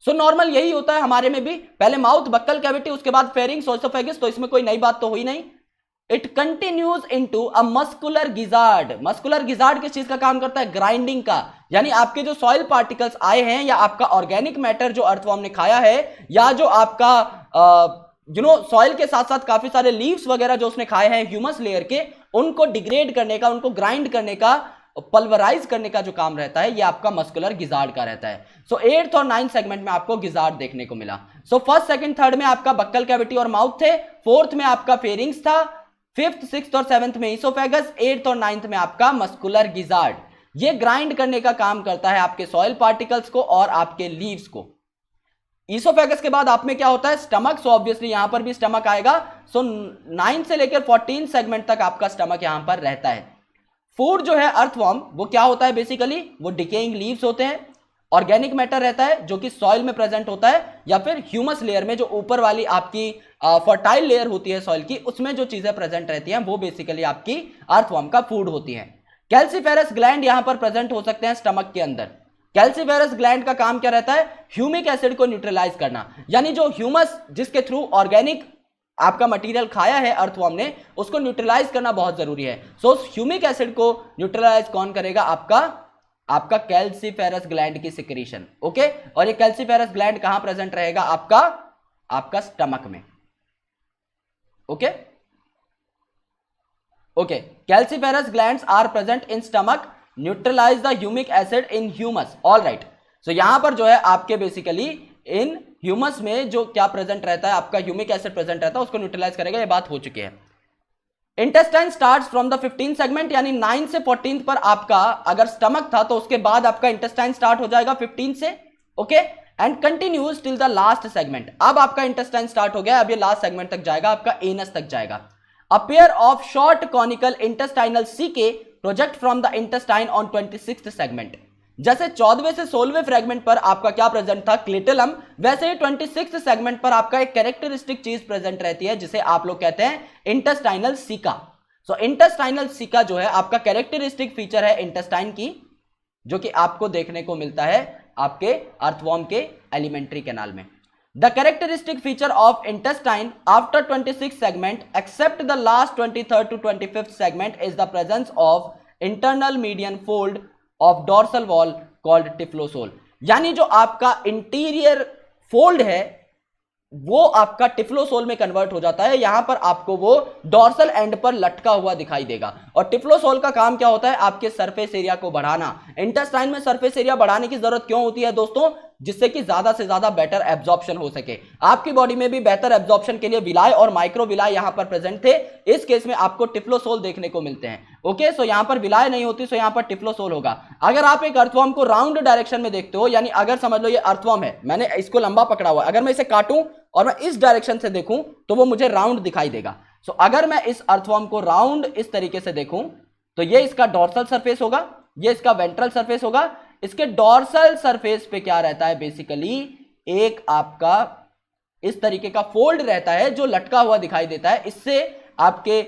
सो नॉर्मल यही होता है हमारे में भी, पहले माउथ बक्कल कैविटी, उसके बाद फेरिंग्स, ईसोफेगस, तो इसमें कोई नई बात तो हुई नहीं। It continues into a muscular gizzard. Muscular gizzard किस चीज का काम करता है, ग्राइंडिंग का। यानी आपके जो सॉइल पार्टिकल्स आए हैं, या आपका ऑर्गेनिक मैटर जो अर्थवॉर्म ने खाया है, या जो आपका सॉइल के साथ साथ काफी सारे लीव्स वगैरह जो उसने खाए हैं ह्यूमस लेयर के, उनको डिग्रेड करने का, उनको ग्राइंड करने का, पल्वराइज करने का जो काम रहता है, ये आपका मस्कुलर गिजार्ड का रहता है। सो 8th और 9th सेगमेंट में आपको गिजार्ड देखने को मिला। सो फर्स्ट सेकंड थर्ड में आपका बक्कल कैविटी और माउथ थे, 4th में आपका फेरिंग्स था, 5th 6th और 7th में ईसोफेगस, 8th और 9th में आपका मस्कुलर गिजार्ड। ये ग्राइंड करने का काम करता है आपके सॉइल पार्टिकल्स को और आपके लीव्स को। ईसोफेगस के बाद आप में क्या होता है, स्टमक। सो ऑब्वियसली यहां पर भी स्टमक आएगा। सो 9 से लेकर 14 सेगमेंट तक आपका स्टमक यहां पर रहता है। फूड जो है अर्थवॉर्म, वो क्या होता है बेसिकली, वो डिकेइंग लीव्स होते हैं, ऑर्गेनिक मैटर रहता है जो कि सॉइल में प्रेजेंट होता है, या फिर ह्यूमस लेयर में, जो ऊपर वाली आपकी फर्टाइल लेयर होती है सॉइल की, उसमें जो चीजें प्रेजेंट रहती हैं वो बेसिकली आपकी अर्थवॉर्म का फूड होती हैं। कैल्सीफेरस ग्लैंड यहां पर प्रेजेंट हो सकते हैं स्टमक के अंदर। कैल्सीफेरस ग्लैंड का काम क्या रहता है? ह्यूमिक एसिड को न्यूट्रलाइज करना, यानी जो ह्यूमस जिसके थ्रू ऑर्गेनिक आपका मटेरियल खाया है अर्थवर्म ने, उसको न्यूट्रलाइज करना बहुत जरूरी है। सो ह्यूमिक एसिड को न्यूट्रलाइज कौन करेगा? आपका कैल्सीफेरस ग्लैंड की सिक्रीशन। ओके, और ये कैल्सीफेरस ग्लैंड कहां प्रेजेंट रहेगा? आपका स्टमक में। Okay, calciferous glands are present in stomach, neutralise the humic acid in humus. All right, so यहां पर जो है आपके बेसिकली इन ह्यूमस में जो क्या प्रेजेंट रहता है, आपका ह्यूमिक एसिड प्रेजेंट रहता है, उसको न्यूट्रलाइज करेगा। ये बात हो चुकी है। Intestine starts from the 15 segment, यानी 9 से 14 पर आपका अगर स्टमक था तो उसके बाद आपका इंटेस्टाइन स्टार्ट हो जाएगा 15 से। Okay, and continues till the last segment. अब आपका इंटेस्टाइन स्टार्ट हो गया, अब ये लास्ट सेगमेंट तक जाएगा, आपका एनस तक जाएगा। A pair of short conical intestinal CK project from the intestine on 26th segment। जैसे 14वें से 16वें फ्रेगमेंट पर आपका क्या प्रेजेंट था? क्लेटलम, वैसे ही 26th सेगमेंट पर आपका एक कैरेक्टरिस्टिक चीज प्रेजेंट रहती है जिसे आप लोग कहते हैं इंटेस्टाइनल सीका। सो इंटेस्टाइनल सीका जो है आपका कैरेक्टरिस्टिक फीचर है इंटेस्टाइन की, जो कि आपको देखने को मिलता है आपके अर्थवर्म के एलिमेंट्री कैनाल में। The characteristic feature of intestine after 26th segment except the last 23rd to 25th segment is the presence of internal median fold of dorsal wall called typhlosole. यानी जो आपका इंटीरियर फोल्ड है वो आपका typhlosole में convert हो जाता है। यहां पर आपको वो डॉर्सल एंड पर लटका हुआ दिखाई देगा। और टिफ्लोसोल का काम क्या होता है? आपके सरफेस एरिया को बढ़ाना। इंटेस्टाइन में सरफेस एरिया बढ़ाने की जरूरत क्यों होती है दोस्तों? जिससे कि ज्यादा से ज्यादा बेटर एब्जॉर्प्शन हो सके। आपकी बॉडी में भी बेहतर एब्जॉर्प्शन के लिए विलाय और माइक्रोविलाय यहां पर प्रेजेंट थे। इस केस में आपको टिफ्लोसोल देखने को मिलते हैं। ओके, सो यहां पर विलाय नहीं होती, सो यहां पर टिफ्लोसोल होगा। अगर आप एक अर्थवर्म को राउंड डायरेक्शन में देखते हो, यानी अगर समझ लो ये अर्थवर्म है, मैंने इसको लंबा पकड़ा हुआ है, अगर मैं इसे काटूं और मैं इस डायरेक्शन से देखूं तो वो मुझे राउंड दिखाई देगा। सो अगर मैं इस अर्थवर्म को राउंड इस तरीके से देखूं तो ये इसका डॉर्सल सरफेस होगा, ये इसका वेंट्रल सरफेस होगा। इसके डॉर्सल सरफेस पे क्या रहता है? बेसिकली एक आपका इस तरीके का फोल्ड रहता है जो लटका हुआ दिखाई देता है। इससे आपके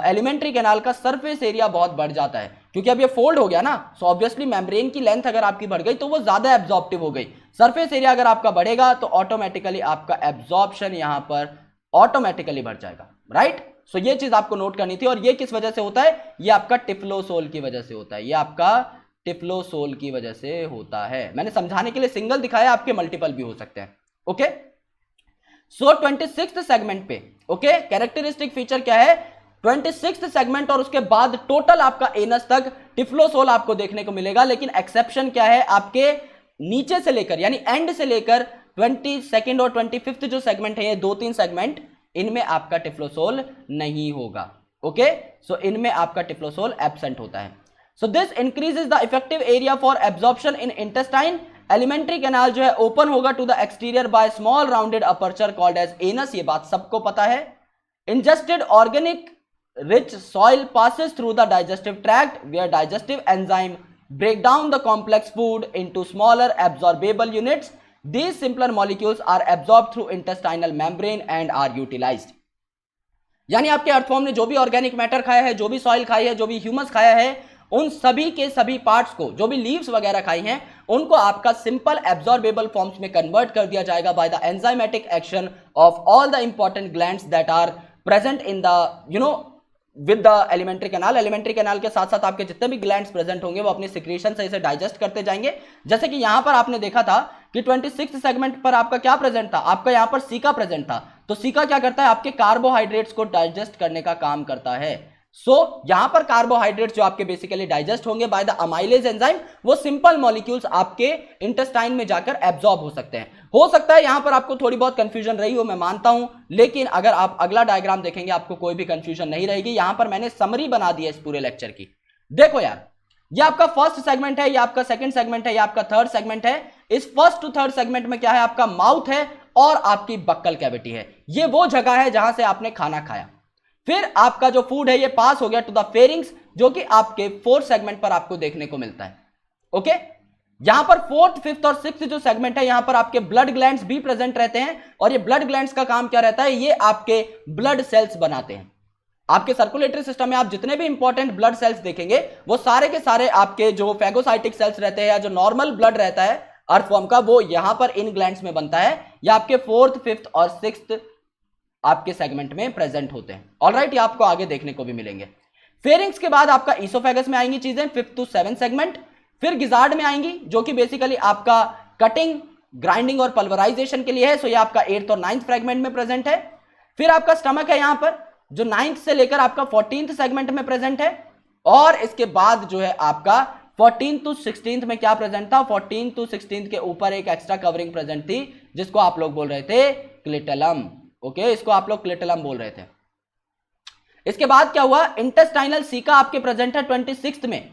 एलिमेंट्री कैनाल का सरफेस एरिया बहुत बढ़ जाता है, क्योंकि अब ये फोल्ड हो गया ना। सो ऑब्वियसली मेम्ब्रेन की लेंथ अगर आपकी बढ़ गई तो वो ज्यादा एब्जॉर्प्टिव हो गई। सरफेस एरिया अगर आपका बढ़ेगा तो ऑटोमेटिकली आपका एब्जॉर्प्शन यहां पर ऑटोमेटिकली बढ़ जाएगा। राइट, सो ये चीज आपको नोट करनी थी। और ये किस वजह से होता है? ये आपका टिफ्लोसोल की वजह से होता है। ये आपका टिफ्लोसोल की वजह से होता है। मैंने समझाने के लिए सिंगल दिखाया, आपके मल्टीपल भी हो सकते हैं। ओके, सो 26th सेगमेंट पे ओके कैरेक्टरिस्टिक फीचर क्या है? 26th सेगमेंट और उसके बाद टोटल आपका एनस तक टिफ्लोसोल आपको देखने को मिलेगा। लेकिन एक्सेप्शन क्या है? आपके नीचे से लेकर यानी एंड से लेकर 22nd और 25th जो सेगमेंट है, ये 2-3 सेगमेंट, इनमें आपका टिफ्लोसोल नहीं होगा। ओके, सो इनमें आपका टिफ्लोसोल एब्सेंट होता है। So this increases the effective area for absorption in intestine. Alimentary canal जो है ओपन होगा to the exterior by small rounded aperture called as anus. ये बात सबको पता है। Ingested organic rich soil passes through the digestive tract where digestive enzyme break down the complex food into smaller absorbable units. These simpler molecules are absorbed through intestinal membrane and are utilized। यानी आपके earthworm ने जो भी organic matter खाया है, जो भी soil खाई है, जो भी ह्यूमस खाया है, उन सभी के सभी पार्ट्स को, जो भी लीव्स वगैरह खाई हैं, उनको आपका सिंपल एब्जॉर्बेबल फॉर्म्स में कन्वर्ट कर दिया जाएगा by the enzymatic action of all the important glands that are present in the with the alimentary canal. Alimentary canal के साथ साथ आपके जितने भी ग्लैंड्स प्रेजेंट होंगे वो अपनी सिक्रीशन से इसे डाइजेस्ट करते जाएंगे। जैसे कि यहां पर आपने देखा था कि 26th सेगमेंट पर आपका क्या प्रेजेंट था? आपका यहां पर सीका प्रेजेंट था। तो सीका क्या करता है? आपके कार्बोहाइड्रेट्स को डाइजेस्ट करने का काम करता है। यहां पर कार्बोहाइड्रेट्स जो आपके बेसिकली डाइजेस्ट होंगे बाय द अमाइलेज एंजाइम, वो सिंपल मॉलिक्यूल्स आपके इंटेस्टाइन में जाकर एब्जॉर्ब हो सकते हैं। हो सकता है यहां पर आपको थोड़ी बहुत कंफ्यूजन रही हो, मैं मानता हूं, लेकिन अगर आप अगला डायग्राम देखेंगे आपको कोई भी कंफ्यूजन नहीं रहेगी। यहां पर मैंने समरी बना दी है इस पूरे लेक्चर की। देखो यार, ये आपका फर्स्ट सेगमेंट है, ये आपका सेकंड सेगमेंट है, ये आपका थर्ड सेगमेंट है। इस फर्स्ट टू थर्ड सेगमेंट में क्या है? आपका माउथ है और आपकी बक्कल कैविटी है। ये वो जगह है जहां से आपने खाना खाया। फिर आपका जो फूड है ये पास हो गया टू द फेरिंग्स, जो कि आपके फोर्थ सेगमेंट पर आपको देखने को मिलता है। ओके, यहां पर फोर्थ, फिफ्थ और सिक्स्थ जो सेगमेंट है, यहां पर आपके ब्लड ग्लैंड्स भी प्रेजेंट रहते हैं। और ये ब्लड ग्लैंड्स का काम क्या रहता है? ये आपके ब्लड सेल्स बनाते हैं। आपके सर्कुलेटरी सिस्टम में आप जितने भी इंपॉर्टेंट ब्लड सेल्स देखेंगे वो सारे के सारे आपके जो फैगोसाइटिक सेल्स रहते हैं या जो नॉर्मल ब्लड रहता है अर्थवर्म का, वो यहां पर इन ग्लैंड्स में बनता है या आपके 4th, 5th और 6th आपके सेगमेंट में प्रेजेंट होते हैं। ऑलराइट, ये आपको आगे देखने को भी मिलेंगे। फेरिंग्स के बाद आपका ईसोफेगस में आएंगी चीजें 5th to 7th सेगमेंट, फिर गिजार्ड में आएंगी जो कि बेसिकली आपका कटिंग, ग्राइंडिंग और पल्वराइजेशन के लिए है, सो ये आपका 8th और 9th फ्रेगमेंट में प्रेजेंट है। फिर आपका स्टमक है यहां पर जो 9th से लेकर आपका 14th सेगमेंट में प्रेजेंट है, और इसके बाद जो है आपका 14th to 16th में क्या प्रेजेंट था, 14th to 16th के ऊपर एक एक्स्ट्रा कवरिंग प्रेजेंट थी जिसको आप लोग बोल रहे थे क्लिटलम। ओके, इसको आप लोग क्लिटलम बोल रहे थे। इसके बाद क्या हुआ, इंटेस्टाइनल सीका आपके प्रेजेंट है 26th में।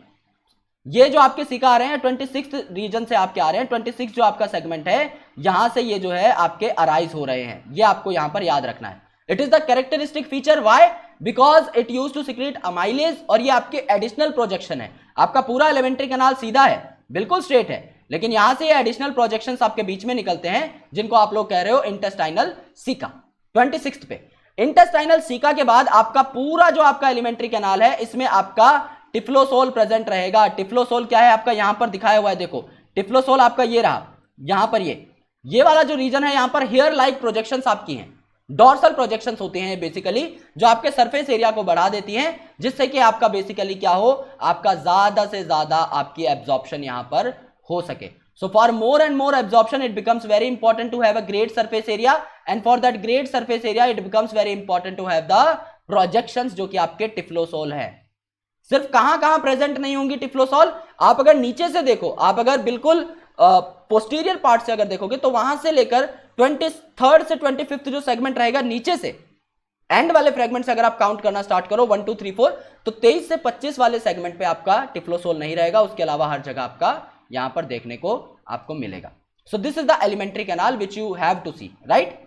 ये जो आपके सीका आ रहे हैं 26th रीजन से आपके आ रहे हैं, 26 जो आपका सेगमेंट है यहां से ये जो है आपके अराइज हो रहे हैं, ये आपको यहां पर याद रखना है। It is the characteristic feature, why, because it use to secrete amylase, और ये आपके एडिशनल प्रोजेक्शन है। आपका पूरा एलिमेंट्री कैनाल सीधा है, बिल्कुल स्ट्रेट है, लेकिन यहां से ये एडिशनल प्रोजेक्शंस आपके बीच में निकलते हैं जिनको आप लोग कह रहे हो इंटेस्टाइनल सीका। 26th पे इंटेस्टाइनल सीका के बाद आपका पूरा जो आपका एलिमेंट्री कैनाल है इसमें आपका टिफ्लोसोल प्रेजेंट रहेगा। टिफ्लोसोल क्या है आपका, यहां पर दिखाया हुआ है, देखो टिफ्लोसोल आपका ये रहा, यहां पर ये वाला जो रीजन है यहां पर हेयर लाइक प्रोजेक्शंस आपकी हैं, डॉर्सल प्रोजेक्शंस होती हैं बेसिकली, जो आपके सरफेस एरिया को बढ़ा देती हैं जिससे कि आपका बेसिकली क्या हो, आपका ज्यादा से ज्यादा आपकी एब्जॉर्प्शन यहां पर हो सके। So for more and more absorption, it becomes very important to have a great surface area, and for that great surface area, it becomes very important to have the projections जो कि आपके typhlosole है। सिर्फ कहां present नहीं होंगी typhlosole, आप अगर नीचे से देखो, आप अगर बिल्कुल पोस्टीरियर पार्ट से अगर देखोगे तो वहां से लेकर 23rd से 25th जो सेगमेंट रहेगा नीचे से एंड वाले फ्रेगमेंट से अगर आप काउंट करना स्टार्ट करो 1 2 3 4, तो 23 से 25 वाले सेगमेंट पे आपका टिफ्लोसोल नहीं रहेगा, उसके अलावा हर जगह आपका यहां पर देखने को आपको मिलेगा। So this is the alimentary canal which you have to see, right.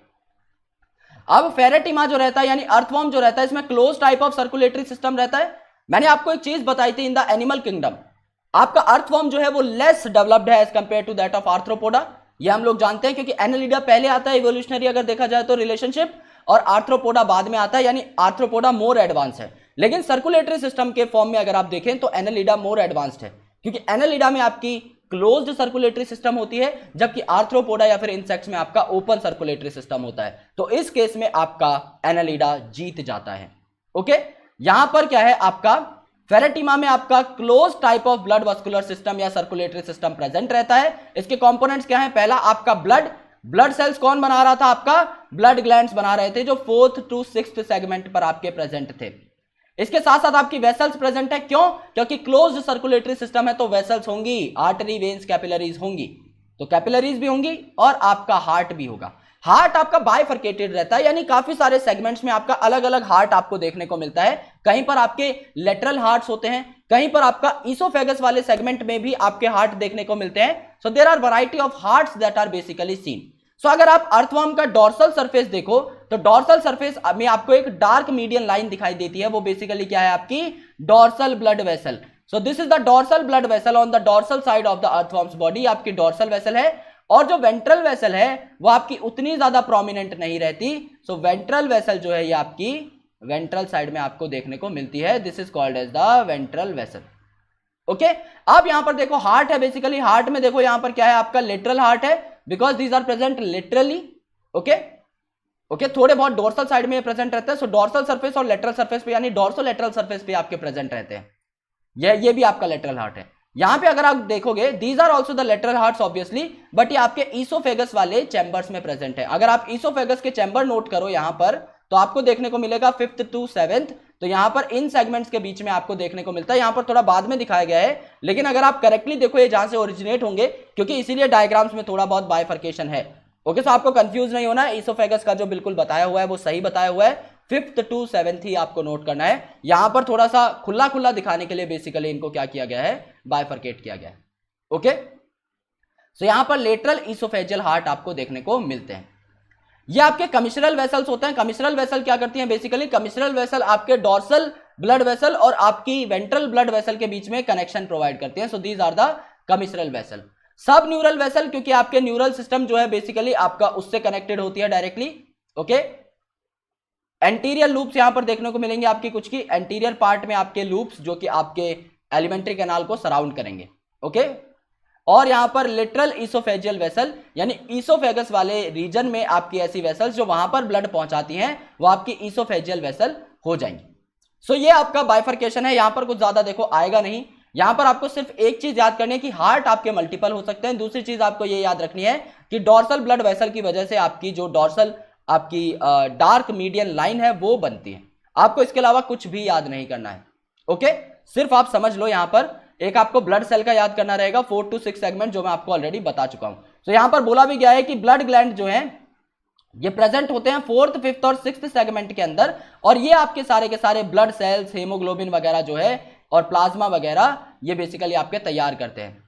अब फेरेटिमा जो रहता है यानी अर्थवर्म जो रहता है, इसमें close type of circulatory system रहता है। मैंने आपको एक चीज बताई थी, इन द एनिमल किंगडम आपका अर्थवर्म जो है वो लेस डेवलप्ड है as compare to that of arthropoda. ये हम लोग जानते हैं क्योंकि एनालिडा पहले आता है इवोल्यूशनरी अगर देखा जाए तो रिलेशनशिप, और आर्थ्रोपोडा बाद में आता है, यानी आर्थ्रोपोडा मोर एडवांस है। लेकिन सर्कुलेटरी सिस्टम के फॉर्म में अगर आप देखें तो एनालिडा मोर एडवांस्ड है, क्योंकि एनालिडा में आपकी क्लोज्ड सर्कुलेटरी सिस्टम होती है, जबकि आर्थ्रोपोडा या फिर इंसेक्ट्स में आपका ओपन सर्कुलेटरी सिस्टम होता है। तो इस केस में आपका एनालिडा जीत जाता है। ओके, यहां पर क्या है आपका फेरेटिमा में आपका close type of blood vascular system या सर्कुलेटरी सिस्टम प्रेजेंट रहता है। इसके कंपोनेंट्स क्या है, पहला आपका ब्लड सेल्स कौन बना रहा था, आपका ब्लड ग्लैंड्स बना रहे थे जो 4th to 6th सेगमेंट पर आपके प्रेजेंट थे। इसके साथ साथ आपकी वेसल्स प्रेजेंट है, क्यों, क्योंकि क्लोज्ड सर्कुलेटरी सिस्टम है तो वेसल्स होंगी, आर्टरी, वेन्स, कैपिलरीज होंगी, तो कैपिलरीज भी होंगी और आपका हार्ट भी होगा। हार्ट आपका बाइफर्केटेड रहता है, यानी काफी सारे सेगमेंट्स में आपका अलग अलग हार्ट आपको देखने को मिलता है। कहीं पर आपके लेटरल हार्ट्स होते हैं, कहीं पर आपका ईसोफेगस वाले सेगमेंट में भी आपके हार्ट देखने को मिलते हैं। So there are variety of hearts that are basically seen. So अगर आप अर्थवर्म का डॉर्सल सरफेस देखो तो डॉर्सल सरफेस में आपको एक डार्क मीडियन लाइन दिखाई देती है, वो बेसिकली क्या है आपकी dorsal blood vessel. So this is the dorsal blood vessel on the dorsal side of the earthworms body, आपकी डॉर्सल वेसल है। और जो वेंट्रल वेसल है वो आपकी उतनी ज्यादा प्रोमिनेंट नहीं रहती। सो वेंट्रल वेसल जो है ये आपकी वेंट्रल साइड में आपको देखने को मिलती है, this is called as the ventral vessel. Okay, अब यहां पर देखो हार्ट है, बेसिकली हार्ट में देखो यहां पर क्या है आपका लेटरल हार्ट है, because these are present literally. Okay, थोड़े बहुत डोर्सल साइड में प्रेजेंट रहते हैं। सो डोर्सल सरफेस और लेटरल सरफेस पे यानी डोर्सो लेटरल सरफेस पे आपके प्रेजेंट रहते हैं। ये भी आपका लेटरल हार्ट है। यहां पे अगर आप देखोगे these are also the lateral hearts obviously, but ये आपके ईसोफेगस वाले चैम्बर्स में प्रेजेंट है। अगर आप ईसोफेगस के चैम्बर नोट करो यहां पर तो आपको देखने को मिलेगा 5th to 7th, तो यहां पर इन सेगमेंट्स के बीच में आपको देखने को मिलता है। यहां पर थोड़ा बाद में दिखाया गया है, लेकिन अगर आप करेक्टली देखो ये जहां से ओरिजिनेट होंगे, क्योंकि इसीलिए डायग्राम्स में थोड़ा बहुत बाइफर्केशन है। ओके, सो आपको कंफ्यूज नहीं होना है, ईसोफेगस का जो बिल्कुल बताया हुआ है वो सही बताया हुआ है, 5th to 7th ही आपको नोट करना है। यहां पर थोड़ा सा खुला खुला दिखाने के लिए बेसिकली इनको क्या किया गया है, बाइफर्केट किया गया है। ओके, सो यहां पर लेटरल ईसोफेजियल हार्ट आपको देखने को मिलते हैं। ये आपके कमिश्रल वेसल्स होते हैं। कमिश्रल वेसल क्या करती हैं, बेसिकली कमिश्रल वेसल आपके डॉर्सल ब्लड वेसल और आपकी वेंट्रल ब्लड वेसल के बीच में कनेक्शन प्रोवाइड करती हैं। So these are the commissural vessel. Subneural vessel, क्योंकि आपके न्यूरल सिस्टम जो है बेसिकली आपका उससे कनेक्टेड होती है डायरेक्टली। ओके, एंटीरियर लूप्स यहां पर देखने को मिलेंगे आपकी कुछ की एंटीरियर पार्ट में आपके लूप्स जो कि आपके एलिमेंट्री कैनाल को सराउंड करेंगे। ओके, और यहां पर लिटरल ईसोफेजियल वेसल यानी ईसोफेगस वाले रीजन में आपकी ऐसी वेसल्स जो वहां पर ब्लड पहुंचाती हैं वो आपकी ईसोफेजियल वेसल हो जाएंगी। सो ये आपका बाइफर्केशन है, यहां पर कुछ ज्यादा देखो आएगा नहीं। यहां पर आपको सिर्फ एक चीज याद करनी है कि हार्ट आपके मल्टीपल हो सकते हैं। दूसरी चीज आपको ये याद रखनी है कि डॉर्सल ब्लड वेसल की वजह से आपकी जो डॉर्सल आपकी डार्क मीडियन लाइन है वो बनती है। आपको इसके अलावा कुछ भी याद नहीं करना है। ओके, सिर्फ आप समझ लो यहां पर एक आपको ब्लड सेल का याद करना रहेगा 4 to 6 सेगमेंट जो मैं आपको ऑलरेडी बता चुका हूं। तो यहां पर बोला भी गया है कि ब्लड ग्लैंड जो है ये प्रेजेंट होते हैं 4th, 5th और 6th सेगमेंट के अंदर, और ये आपके सारे के सारे ब्लड सेल्स, हेमोग्लोबिन वगैरह जो है और प्लाज्मा वगैरह ये बेसिकली आपके तैयार करते हैं।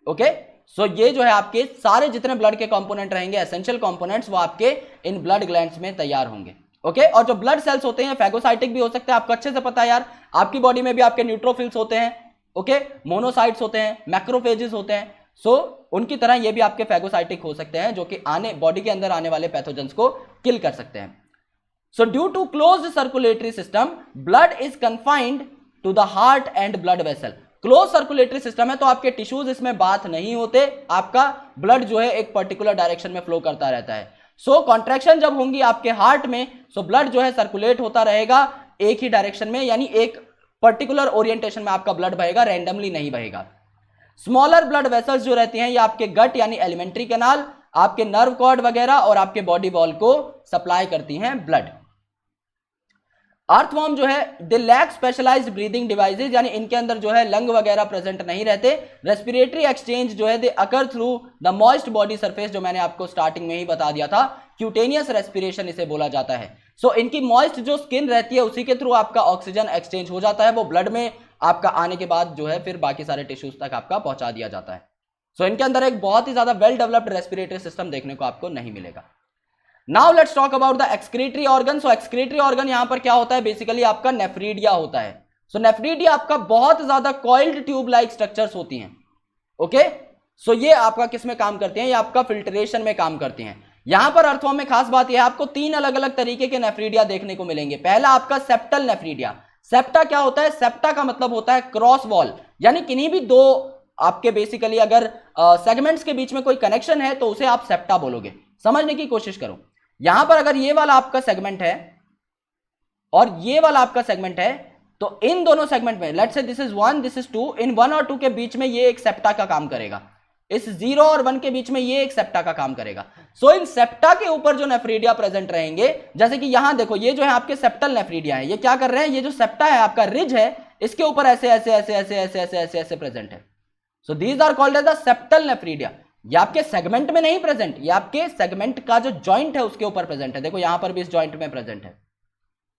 ओके, सो ये जो है आपके सारे जितने ब्लड के कंपोनेंट रहेंगे, एसेंशियल कंपोनेंट्स, वो आपके इन ब्लड ग्लैंड्स में तैयार होंगे। ओके, और जो ब्लड सेल्स होते हैं फैगोसाइटिक भी हो सकते हैं, आपको अच्छे से पता है यार, आपकी बॉडी में भी आपके न्यूट्रोफिल्स होते हैं। ओके, मोनोसाइट्स होते हैं, मैक्रोफेजेस होते हैं। सो उनकी तरह ये भी आपके फैगोसाइटिक हो सकते हैं जो कि बॉडी के अंदर आने वाले पैथोजेंस को किल कर सकते हैं। So due to closed circulatory system blood is confined to the heart and blood vessel. Close circulatory system है तो आपके टिश्यूज इसमें बात नहीं होते, आपका ब्लड जो है एक पर्टिकुलर डायरेक्शन में फ्लो करता रहता है। सो कॉन्ट्रैक्शन जब होंगी आपके हार्ट में, सो ब्लड जो है सर्कुलेट होता रहेगा एक ही डायरेक्शन में, यानी एक पर्टिकुलर ओरिएंटेशन में आपका ब्लड बहेगा, रैंडमली नहीं बहेगा। स्मॉलर ब्लड वेसल्स जो रहती हैं ये आपके गट यानी एलिमेंट्री कैनाल, आपके नर्व कॉर्ड वगैरह और आपके बॉडी वॉल को सप्लाई करती हैं ब्लड। अर्थवॉर्म जो है they lack specialized breathing devices, यानी इनके अंदर जो है लंग वगैरह प्रेजेंट नहीं रहते। रेस्पिरेटरी एक्सचेंज जो है they occur through the moist body surface, जो मैंने आपको स्टार्टिंग में ही बता दिया था, क्यूटेनियस रेस्पिरेशन इसे बोला जाता है। सो इनकी मॉइस्ट जो स्किन रहती है उसी के थ्रू आपका ऑक्सीजन एक्सचेंज हो जाता है, वो ब्लड में आपका आने के बाद जो है फिर बाकी सारे टिश्यूज तक आपका पहुंचा दिया जाता है। सो इनके अंदर एक बहुत ही ज्यादा वेल डेवलप्ड रेस्पिरेटरी सिस्टम देखने को आपको नहीं मिलेगा। Now let's talk about the excretory organ. So excretory organ यहां पर क्या होता है, बेसिकली आपका नेफ्रीडिया होता है। सो नेफ्रीडिया आपका बहुत ज्यादा कॉइल्ड ट्यूब लाइक स्ट्रक्चर्स होती हैं। ओके, सो ये आपका किस में काम करती हैं, ये आपका फिल्ट्रेशन में काम करती हैं। यहां पर अर्थवॉर्म में खास बात यह है आपको 3 अलग अलग तरीके के नेफ्रीडिया देखने को मिलेंगे। पहला आपका सेप्टल नेफ्रीडिया। सेप्टा क्या होता है, सेप्टा का मतलब होता है क्रॉस वॉल, यानी किन्हीं भी दो आपके बेसिकली अगर सेगमेंट्स के बीच में कोई कनेक्शन है तो उसे आप सेप्टा बोलोगे। समझने की कोशिश करो, यहां पर अगर ये वाला आपका सेगमेंट है और ये वाला आपका सेगमेंट है तो इन दोनों सेगमेंट में let's say this is 1, this is 2, इन 1 और 2 के बीच में ये एक सेप्टा का काम करेगा। इस 0 और 1 के बीच में ये एक सेप्टा का काम करेगा। सो इन सेप्टा के ऊपर जो नेफ्रीडिया प्रेजेंट रहेंगे, जैसे कि यहां देखो ये जो है आपके सेप्टल नेफ्रीडिया है, ये क्या कर रहे हैं, ये जो सेप्टा है आपका रिज है इसके ऊपर ऐसे ऐसे ऐसे ऐसे ऐसे ऐसे ऐसे ऐसे प्रेजेंट है। So these are called as the septal nephridia. ये आपके सेगमेंट में नहीं प्रेजेंट, ये आपके सेगमेंट का जो जॉइंट है उसके ऊपर प्रेजेंट है। देखो यहां पर भी इस जॉइंट में प्रेजेंट है,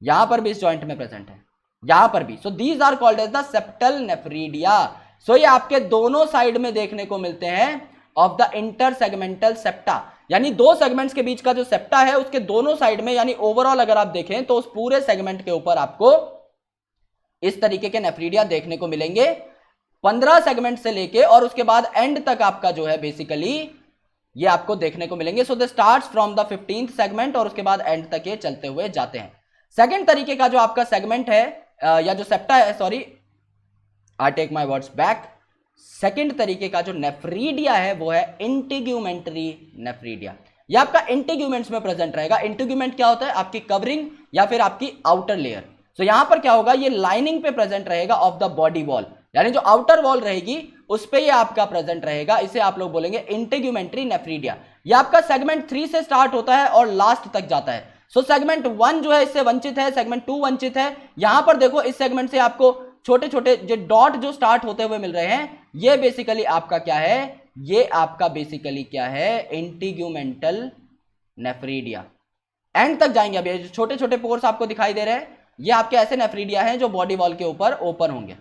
यहां पर भी इस जॉइंट में प्रेजेंट है, यहां पर भी। So these are called as the septal nephridia. So ये आपके दोनों साइड में देखने को मिलते हैं of the inter segmental septa, यानी दो सेगमेंट्स के बीच का जो सेप्टा है उसके दोनों साइड में, यानी ओवरऑल अगर आप देखें तो उस पूरे सेगमेंट के ऊपर आपको इस तरीके के नेफ्रीडिया देखने को मिलेंगे 15 सेगमेंट से लेके और उसके बाद एंड तक आपका जो है बेसिकली ये आपको देखने को मिलेंगे। So they starts from the 15th segment और उसके बाद एंड तक ये चलते हुए जाते हैं। सेकंड तरीके का जो आपका सेगमेंट है या जो सेप्टा है, sorry I take my words back, second तरीके का जो नेफ्रीडिया है वो है इंटीग्यूमेंटरी नेफ्रीडिया। ये आपका इंटीग्यूमेंट्स में प्रेजेंट रहेगा। इंटीग्यूमेंट क्या होता है, आपकी कवरिंग या फिर आपकी आउटर लेयर। सो यहां पर क्या होगा, ये लाइनिंग पे प्रेजेंट रहेगा ऑफ द बॉडी वॉल, यानी जो आउटर वॉल रहेगी उस पे ये आपका प्रेजेंट रहेगा। इसे आप लोग बोलेंगे इंटीग्यूमेंटरी नेफ्रीडिया। ये आपका सेगमेंट 3 से स्टार्ट होता है और लास्ट तक जाता है। सो सेगमेंट 1 जो है इससे वंचित है, सेगमेंट 2 वंचित है। यहां पर देखो इस सेगमेंट से आपको छोटे छोटे जो डॉट जो स्टार्ट होते हुए मिल रहे हैं, ये बेसिकली आपका क्या है, ये आपका बेसिकली क्या है, इंटीग्यूमेंटल नेफ्रीडिया। एंड तक जाएंगे। अब ये जो छोटे छोटे पोर्स आपको दिखाई दे रहे हैं ये आपके ऐसे नेफ्रीडिया हैं जो बॉडी वॉल के ऊपर ओपन होंगे।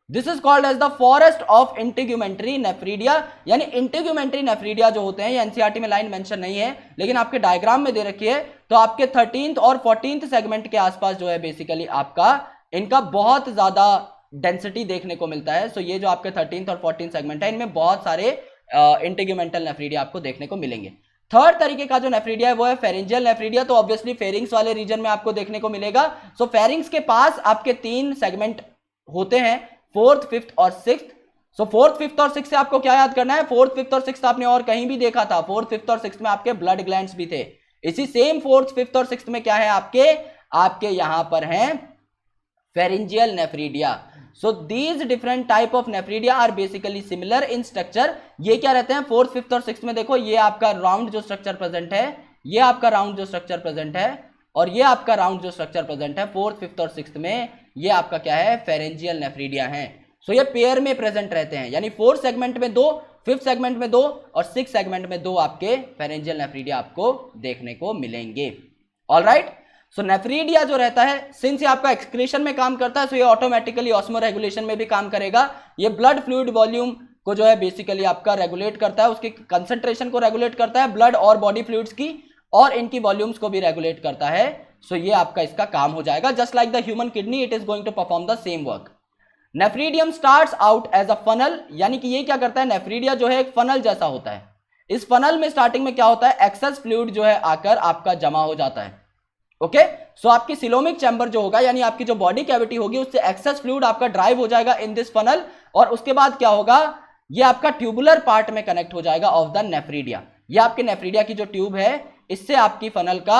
This is called as the forest of integumentary nephridia. यानी इंटीग्यूमेंटरी नेफ्रीडिया जो होते हैं, ये एनसीईआरटी में लाइन मेंशन नहीं है लेकिन आपके डायग्राम में दे रखी है, तो आपके 13th और 14th सेगमेंट के आसपास जो है बेसिकली आपका इनका बहुत ज्यादा डेंसिटी देखने को मिलता है। सो ये जो आपके 13th और 14th सेगमेंट है इनमें बहुत सारे इंटीग्यूमेंटल नेफ्रीडिया आपको देखने को मिलेंगे। थर्ड तरीके का जो नेफ्रीडिया है वो है फेरेंजियल नेफ्रीडिया। तो ऑब्वियसली फेरिंग्स वाले रीजन में आपको देखने को मिलेगा। सो फेरिंग्स के पास आपके 3 सेगमेंट होते हैं, 4th, 5th और 6th। सो 4th, 5th और 6th से आपको क्या याद करना है, 4th, 5th और 6th आपने और कहीं भी देखा था, 4th, 5th और 6th में आपके ब्लड ग्लैंड्स भी थे। इसी सेम 4th, 5th और 6th में क्या है आपके यहां पर हैं pharyngeal nephridia. So these different type of nephridia are basically similar in structure. ये क्या रहते हैं 4th, 5th और 6th में, देखो ये आपका राउंड जो स्ट्रक्चर प्रेजेंट है, ये आपका राउंड जो स्ट्रक्चर प्रेजेंट है, और ये आपका राउंड जो स्ट्रक्चर प्रेजेंट है 4th, 5th और 6th में, ये आपका क्या है फेरेंजियल नेफ्रीडिया है। सो ये पेयर में प्रेजेंट रहते हैं, यानी 4th सेगमेंट में 2, 5th सेगमेंट में 2 और 6th सेगमेंट में 2 आपके फेरेंजियल नेफ्रीडिया आपको देखने को मिलेंगे। ऑलराइट, सो नेफ्रीडिया जो रहता है, सिंस ये आपका एक्सक्रीशन में काम करता है, सो ये ऑटोमेटिकली ऑस्मो रेगुलेशन में भी काम करेगा। ये ब्लड फ्लूइड वॉल्यूम को जो है बेसिकली आपका रेगुलेट करता है, उसकी कंसंट्रेशन को रेगुलेट करता है, ब्लड और बॉडी फ्लूइड्स की और इनकी वॉल्यूम्स को भी रेगुलेट करता है। सो ये आपका इसका काम हो जाएगा। Just like the human kidney, it is going to perform the same work. Nephridium starts out as a funnel, यानी कि ये क्या करता है, नेफ्रीडिया जो है एक फनल जैसा होता है। इस फनल में स्टार्टिंग में क्या होता है, एक्सेस फ्लूइड जो है आकर आपका जमा हो जाता है। ओके, सो आपकी सिलोमिक चैम्बर जो होगा, यानी आपकी जो बॉडी कैविटी होगी, उससे एक्सेस फ्लूइड आपका ड्राइव हो जाएगा इन दिस फनल, और उसके बाद क्या होगा, ये आपका ट्यूबुलर पार्ट में कनेक्ट हो जाएगा ऑफ द नेफ्रीडिया। ये आपके नेफ्रीडिया की जो ट्यूब है, इससे आपकी फनल का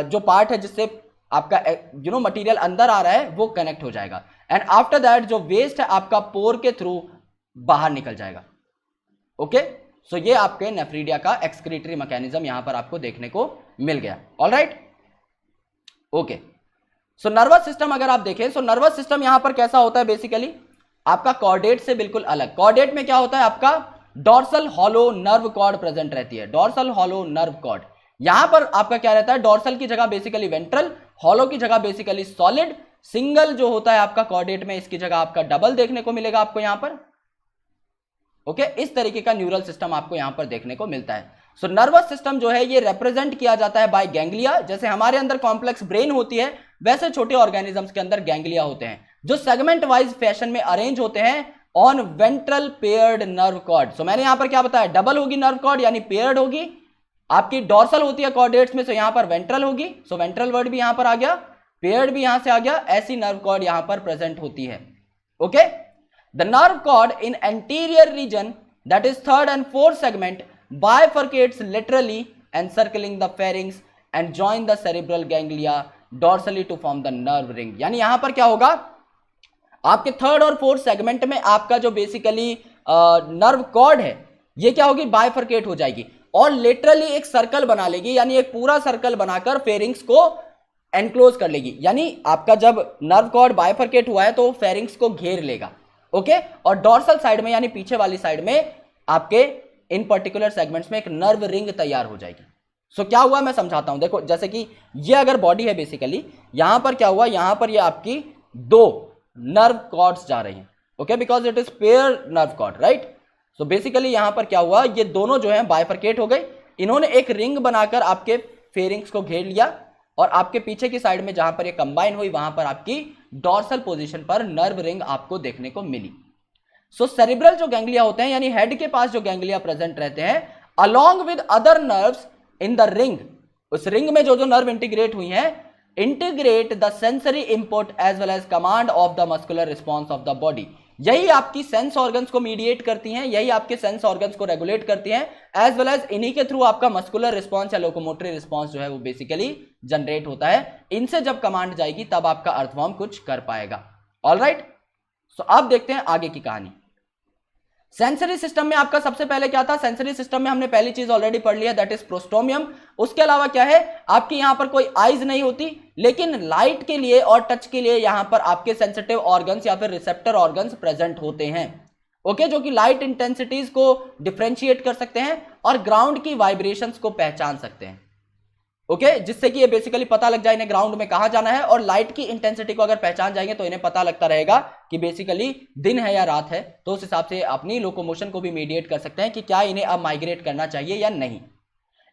जो पार्ट है जिससे आपका मटेरियल अंदर आ रहा है, वो कनेक्ट हो जाएगा। एंड आफ्टर दैट जो वेस्ट है आपका पोर के थ्रू बाहर निकल जाएगा। ओके, सो ये आपके नेफ्रीडिया का एक्सक्रीटरी मैकेनिज्म यहां पर आपको देखने को मिल गया। Alright, okay, so nervous system अगर आप देखें, सो नर्वस सिस्टम यहां पर कैसा होता है, बेसिकली आपका कॉर्डेट से बिल्कुल अलग। कॉर्डेट में क्या होता है, आपका dorsal hollow nerve cord present रहती है, डॉर्सल हॉलो नर्व कॉर्ड। यहां पर आपका क्या रहता है, डॉर्सल की जगह बेसिकली वेंट्रल, हॉलो की जगह बेसिकली सॉलिड, सिंगल जो होता है आपका कॉर्डेट में, इसकी जगह आपका डबल देखने को मिलेगा आपको यहां पर। ओके, इस तरीके का न्यूरल सिस्टम आपको यहां पर देखने को मिलता है। सो नर्वस सिस्टम जो है ये रिप्रेजेंट किया जाता है बाय गैंग्लिया। जैसे हमारे अंदर कॉम्प्लेक्स ब्रेन होती है, वैसे छोटे ऑर्गेनिजम्स के अंदर गैंग्लिया होते हैं, जो सेगमेंट वाइज फैशन में अरेंज होते हैं on ventral paired nerve cord. So मैंने यहां पर क्या बताया, डबल होगी नर्व कॉर्ड, यानी पेयर्ड होगी। आपकी डॉर्सल होती है कॉर्डेट्स में, सो यहां पर वेंट्रल होगी। सो वेंट्रल वर्ड भी यहां पर आ गया, पेयर्ड भी यहां से आ गया, ऐसी नर्व कॉर्ड यहां पर प्रेजेंट होती है। Okay, the nerve cord in anterior region, that is 3rd and 4th segment, bifurcates laterally encircling the pharynx and join the cerebral ganglia dorsally to form the nerve ring। यानी यहां पर क्या होगा, आपके 3rd और 4th segment में आपका जो बेसिकली नर्व कॉर्ड है, ये क्या होगी, बाइफरकेट हो जाएगी और लेटरली एक सर्कल बना लेगी, यानी एक पूरा सर्कल बनाकर फेरिंग्स को एनक्लोज कर लेगी। यानी आपका जब नर्व कॉर्ड बाइफरकेट हुआ है तो फेरिंग्स को घेर लेगा। ओके, और डॉर्सल साइड में यानी पीछे वाली साइड में आपके इन पर्टिकुलर सेगमेंट्स में एक नर्व रिंग तैयार हो जाएगी। सो क्या हुआ मैं समझाता हूं। देखो, जैसे कि ये अगर बॉडी है बेसिकली, यहां पर क्या हुआ, यहां पर ये आपकी 2 नर्व कॉर्ड्स जा रही हैं। Okay, because it is pair nerve cord, right. So basically यहां पर क्या हुआ, ये दोनों जो है बाइफरकेट हो गए, इन्होंने एक रिंग बनाकर आपके फेरिंग्स को घेर लिया, और आपके पीछे की साइड में जहां पर ये कंबाइन हुई, वहां पर आपकी डॉर्सल पोजीशन पर नर्व रिंग आपको देखने को मिली। सो सेरिब्रल जो गैंग्लिया होते हैं, यानी हेड के पास जो गैंग्लिया प्रेजेंट रहते हैं, along with other nerves in the ring, उस रिंग में जो जो नर्व इंटीग्रेट हुई हैं, integrate the sensory input as well as command of the muscular response of the body. यही आपकी सेंस ऑर्गन्स को मीडिएट करती हैं, यही आपके सेंस ऑर्गन्स को रेगुलेट करती हैं, एज वेल एज इन्हीं के थ्रू आपका मस्कुलर रिस्पॉन्स या लोकोमोटरी रिस्पॉन्स जो है वो बेसिकली जनरेट होता है। इनसे जब कमांड जाएगी तब आपका अर्थवॉर्म कुछ कर पाएगा। ऑलराइट, सो अब देखते हैं आगे की कहानी। सेंसरी सिस्टम में आपका सबसे पहले क्या था, सेंसरी सिस्टम में हमने पहली चीज ऑलरेडी पढ़ लिया, दैट इज प्रोस्टोमियम। उसके अलावा क्या है, आपकी यहां पर कोई आईज नहीं होती, लेकिन लाइट के लिए और टच के लिए यहां पर आपके सेंसिटिव ऑर्गन्स या फिर रिसेप्टर ऑर्गन्स प्रेजेंट होते हैं। ओके, जो कि लाइट इंटेंसिटीज को डिफरेंशिएट कर सकते हैं और ग्राउंड की वाइब्रेशंस को पहचान सकते हैं। ओके, जिससे कि ये बेसिकली पता लग जाए इन्हें ग्राउंड में कहां जाना है, और लाइट की इंटेंसिटी को अगर पहचान जाएंगे तो इन्हें पता लगता रहेगा कि बेसिकली दिन है या रात है, तो उस हिसाब से अपनी लोकोमोशन को भी मीडिएट कर सकते हैं कि क्या इन्हें अब माइग्रेट करना चाहिए या नहीं।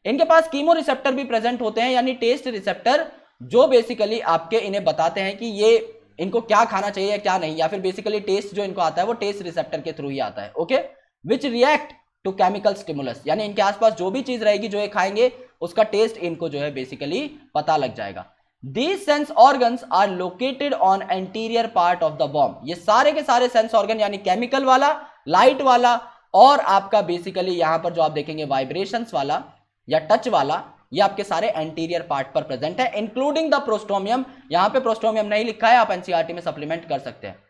इनके पास कीमो रिसेप्टर भी प्रेजेंट होते हैं, यानी टेस्ट रिसेप्टर, जो बेसिकली आपके इन्हें बताते हैं कि ये इनको क्या खाना चाहिए क्या नहीं, या फिर बेसिकली टेस्ट जो इनको आता है वो टेस्ट रिसेप्टर के थ्रू ही आता है। Okay, which react to chemical stimulus, यानी इनके आसपास जो भी चीज रहेगी जो ये खाएंगे उसका टेस्ट इनको जो है बेसिकली पता लग जाएगा। These sense organs are located on anterior part of the worm। ये सारे के सारे सेंस ऑर्गन यानी केमिकल वाला, लाइट वाला और आपका बेसिकली यहां पर जो आप देखेंगे वाइब्रेशंस वाला या टच वाला, ये आपके सारे एंटीरियर पार्ट पर प्रेजेंट है, इंक्लूडिंग द प्रोस्टोमियम। यहां पे प्रोस्टोमियम नहीं लिखा है, आप एनसीईआरटी में सप्लीमेंट कर सकते हैं।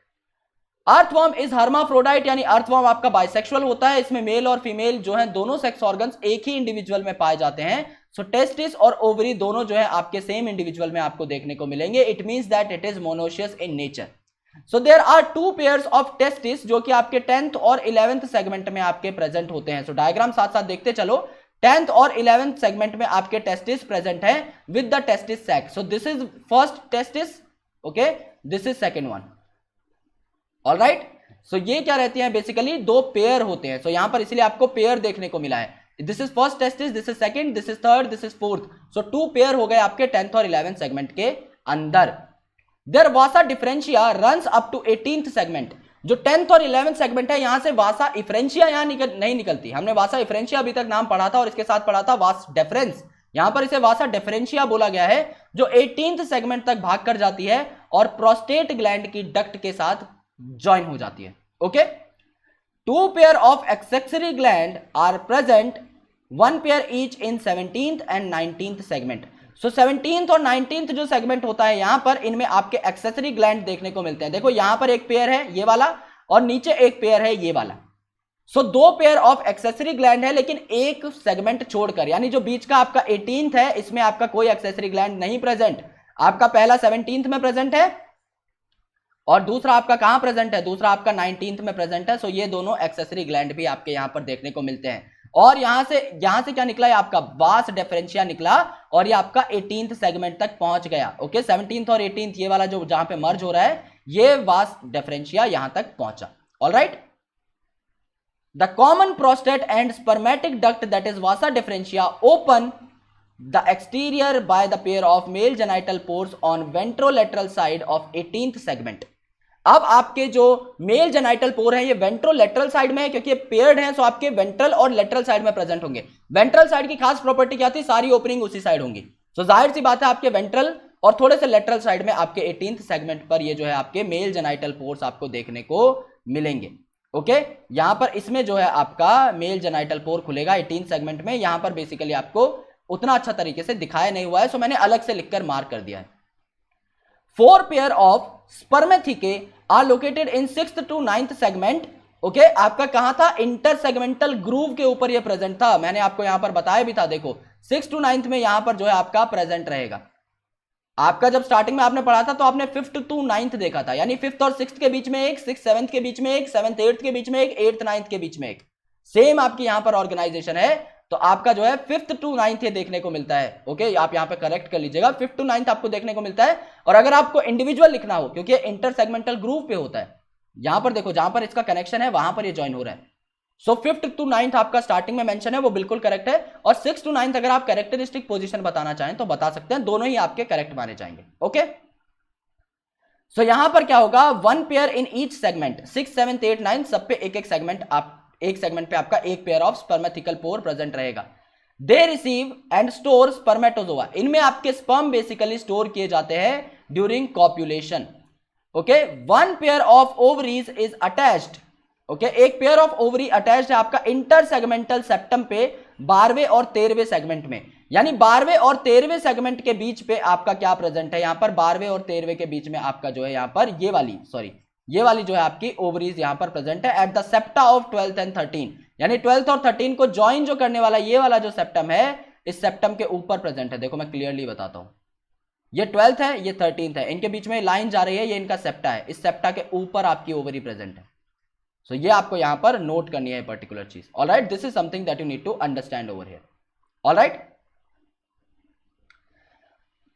अर्थवर्म इज हर्माफ्रोडाइट, यानी अर्थवर्म आपका बाइसेक्सुअल होता है, इसमें मेल और फीमेल जो है दोनों सेक्स ऑर्गन्स एक ही इंडिविजुअल में पाए जाते हैं। सो टेस्टिस और ओवरी दोनों जो है आपके सेम इंडिविजुअल में आपको देखने को मिलेंगे। It means that it is monoecious in nature. So there are 2 pairs of testis जो कि आपके 10th और 11th सेगमेंट में आपके प्रेजेंट होते हैं। सो डायग्राम साथ साथ देखते चलो। 10th और 11th सेगमेंट में आपके टेस्टिस प्रेजेंट है with the testis sac. So this is first testis, okay, this is second one. Alright, so ये क्या रहती है बेसिकली 2 पेयर होते हैं। सो यहां पर इसलिए आपको पेयर देखने को मिला है। This is first testis, this is second, this is third, this is fourth. So 2 pair हो गए आपके 10th और 11th सेगमेंट के अंदर। There vasa deferentia runs up to 18th segment. जो 10th और 11th सेगमेंट है यहां से वासा इफरेंशिया यहां नहीं निकलती। हमने वासा इफरेंशिया अभी तक नाम पढ़ा था और इसके साथ पढ़ा था वास डिफरेंस। यहां पर इसे वासा डिफरेंशिया बोला गया है, जो 18th सेगमेंट तक भाग कर जाती है और प्रोस्टेट ग्लैंड की डक्ट के साथ ज्वाइन हो जाती है। Okay, 2 pair of accessory gland are present, 1 pair each in 17th and 19th segment. So 17th और 19th जो सेगमेंट होता है यहां पर इनमें आपके एक्सेसरी ग्लैंड देखने को मिलते हैं। देखो यहां पर एक पेयर है ये वाला और नीचे एक पेयर है ये वाला। सो 2 पेयर ऑफ एक्सेसरी ग्लैंड है, लेकिन एक सेगमेंट छोड़कर, यानी जो बीच का आपका 18th है इसमें आपका कोई एक्सेसरी ग्लैंड नहीं प्रेजेंट। आपका पहला 17th में प्रेजेंट है और दूसरा आपका कहां प्रेजेंट है, दूसरा आपका 19th में प्रेजेंट है। सो ये दोनों एक्सेसरी ग्लैंड भी आपके यहां पर देखने को मिलते हैं। और यहां से क्या निकला है आपका वास डिफरेंशिया निकला और ये आपका 18th सेगमेंट तक पहुंच गया। ओके, 17th और 18th ये वाला जो जहां पे मर्ज हो रहा है ये वास डिफरेंशिया यहां तक पहुंचा। Alright, the common prostate and spermatic duct that is Vasa differentia open the exterior by the pair of male genital pores on ventrolateral side of 18th segment. अब आपके जो मेल जेनाइटल पोर है ये वेंट्रोलेटरल साइड में है, क्योंकि ये paired है, सो आपके वेंट्रल और लेटरल साइड में प्रेजेंट होंगे। वेंट्रल साइड की खास प्रॉपर्टी क्या थी, सारी ओपनिंग उसी साइड होंगी। सो जाहिर सी बात है आपके वेंट्रल और थोड़े से लेटरल साइड में आपके 18th सेगमेंट पर ये जो है आपके मेल जेनाइटल पोर्स आपको देखने को मिलेंगे। ओके, यहां पर इसमें जो है आपका मेल जेनाइटल पोर खुलेगा 18th सेगमेंट में। यहां पर बेसिकली आपको उतना अच्छा तरीके से दिखाया नहीं हुआ है, सो मैंने अलग से लिखकर मार्क कर दिया है। 4 pair of spermathecae are located in 6th to 9th segment. Okay, आपका कहां था, इंटर सेगमेंटल ग्रूव के ऊपर ये प्रेजेंट था। मैंने आपको यहां पर बताया भी था, देखो 6th to 9th में यहां पर जो है आपका प्रेजेंट रहेगा। आपका जब स्टार्टिंग में आपने पढ़ा था तो आपने 5th to 9th देखा था, यानी 5th और 6th के बीच में एक, 6th 7th के बीच में एक, 7th 8th के बीच में एक, 8th 9th के बीच में एक। सेम आपकी यहां पर ऑर्गेनाइजेशन है, तो आपका जो है 5th to 9th ये देखने को मिलता है। ओके, आप यहां पे करेक्ट कर लीजिएगा, 5th to 9th आपको देखने को मिलता है। और अगर आपको इंडिविजुअल लिखना हो, क्योंकि इंटर सेगमेंटल ग्रूव पे होता है, यहां पर देखो जहां पर इसका कनेक्शन है वहां पर ये ज्वाइन हो रहा है। सो 5th to 9th आपका स्टार्टिंग में मेंशन है, वो बिल्कुल करेक्ट है। और 6th to 9th अगर आप कैरेक्टरिस्टिक पोजीशन बताना चाहें तो बता सकते हैं, दोनों ही आपके करेक्ट माने जाएंगे। ओके, सो यहां पर क्या होगा, 1 पेयर इन ईच सेगमेंट, 6 7 8 9 सब पे एक सेगमेंट, आप एक सेगमेंट पे आपका एक pair of spermathecal pore present रहेगा। They receive and store spermatozoa, इनमें आपके स्पर्म बेसिकली स्टोर किए जाते हैं during copulation. Okay, 1 pair of ovaries is attached. Okay, एक पेयर ऑफ ओवरी अटैच्ड है आपका इंटर सेगमेंटल सेप्टम पे 12वें और 13वें सेगमेंट में, यानी 12वें और 13वें सेगमेंट के बीच पे आपका क्या प्रेजेंट है, यहां पर 12वें और 13वें के बीच में आपका जो है यहां पर ये वाली जो है आपकी ओवरीज यहां पर प्रेजेंट है at the septa of 12th and 13, यानी 12th और 13 को ज्वाइन जो करने वाला ये वाला जो सेप्टम है, इस सेप्टम के ऊपर प्रेजेंट है। देखो मैं क्लियरली बताता हूं, ये 12th है, ये 13th है, इनके बीच में लाइन जा रही है, ये इनका सेप्टा है, इस सेप्टा के ऊपर आपकी ओवरी प्रेजेंट है। सो ये आपको यहां पर नोट करनी है पर्टिकुलर चीज। Alright, this is something that you need to understand over here. Alright,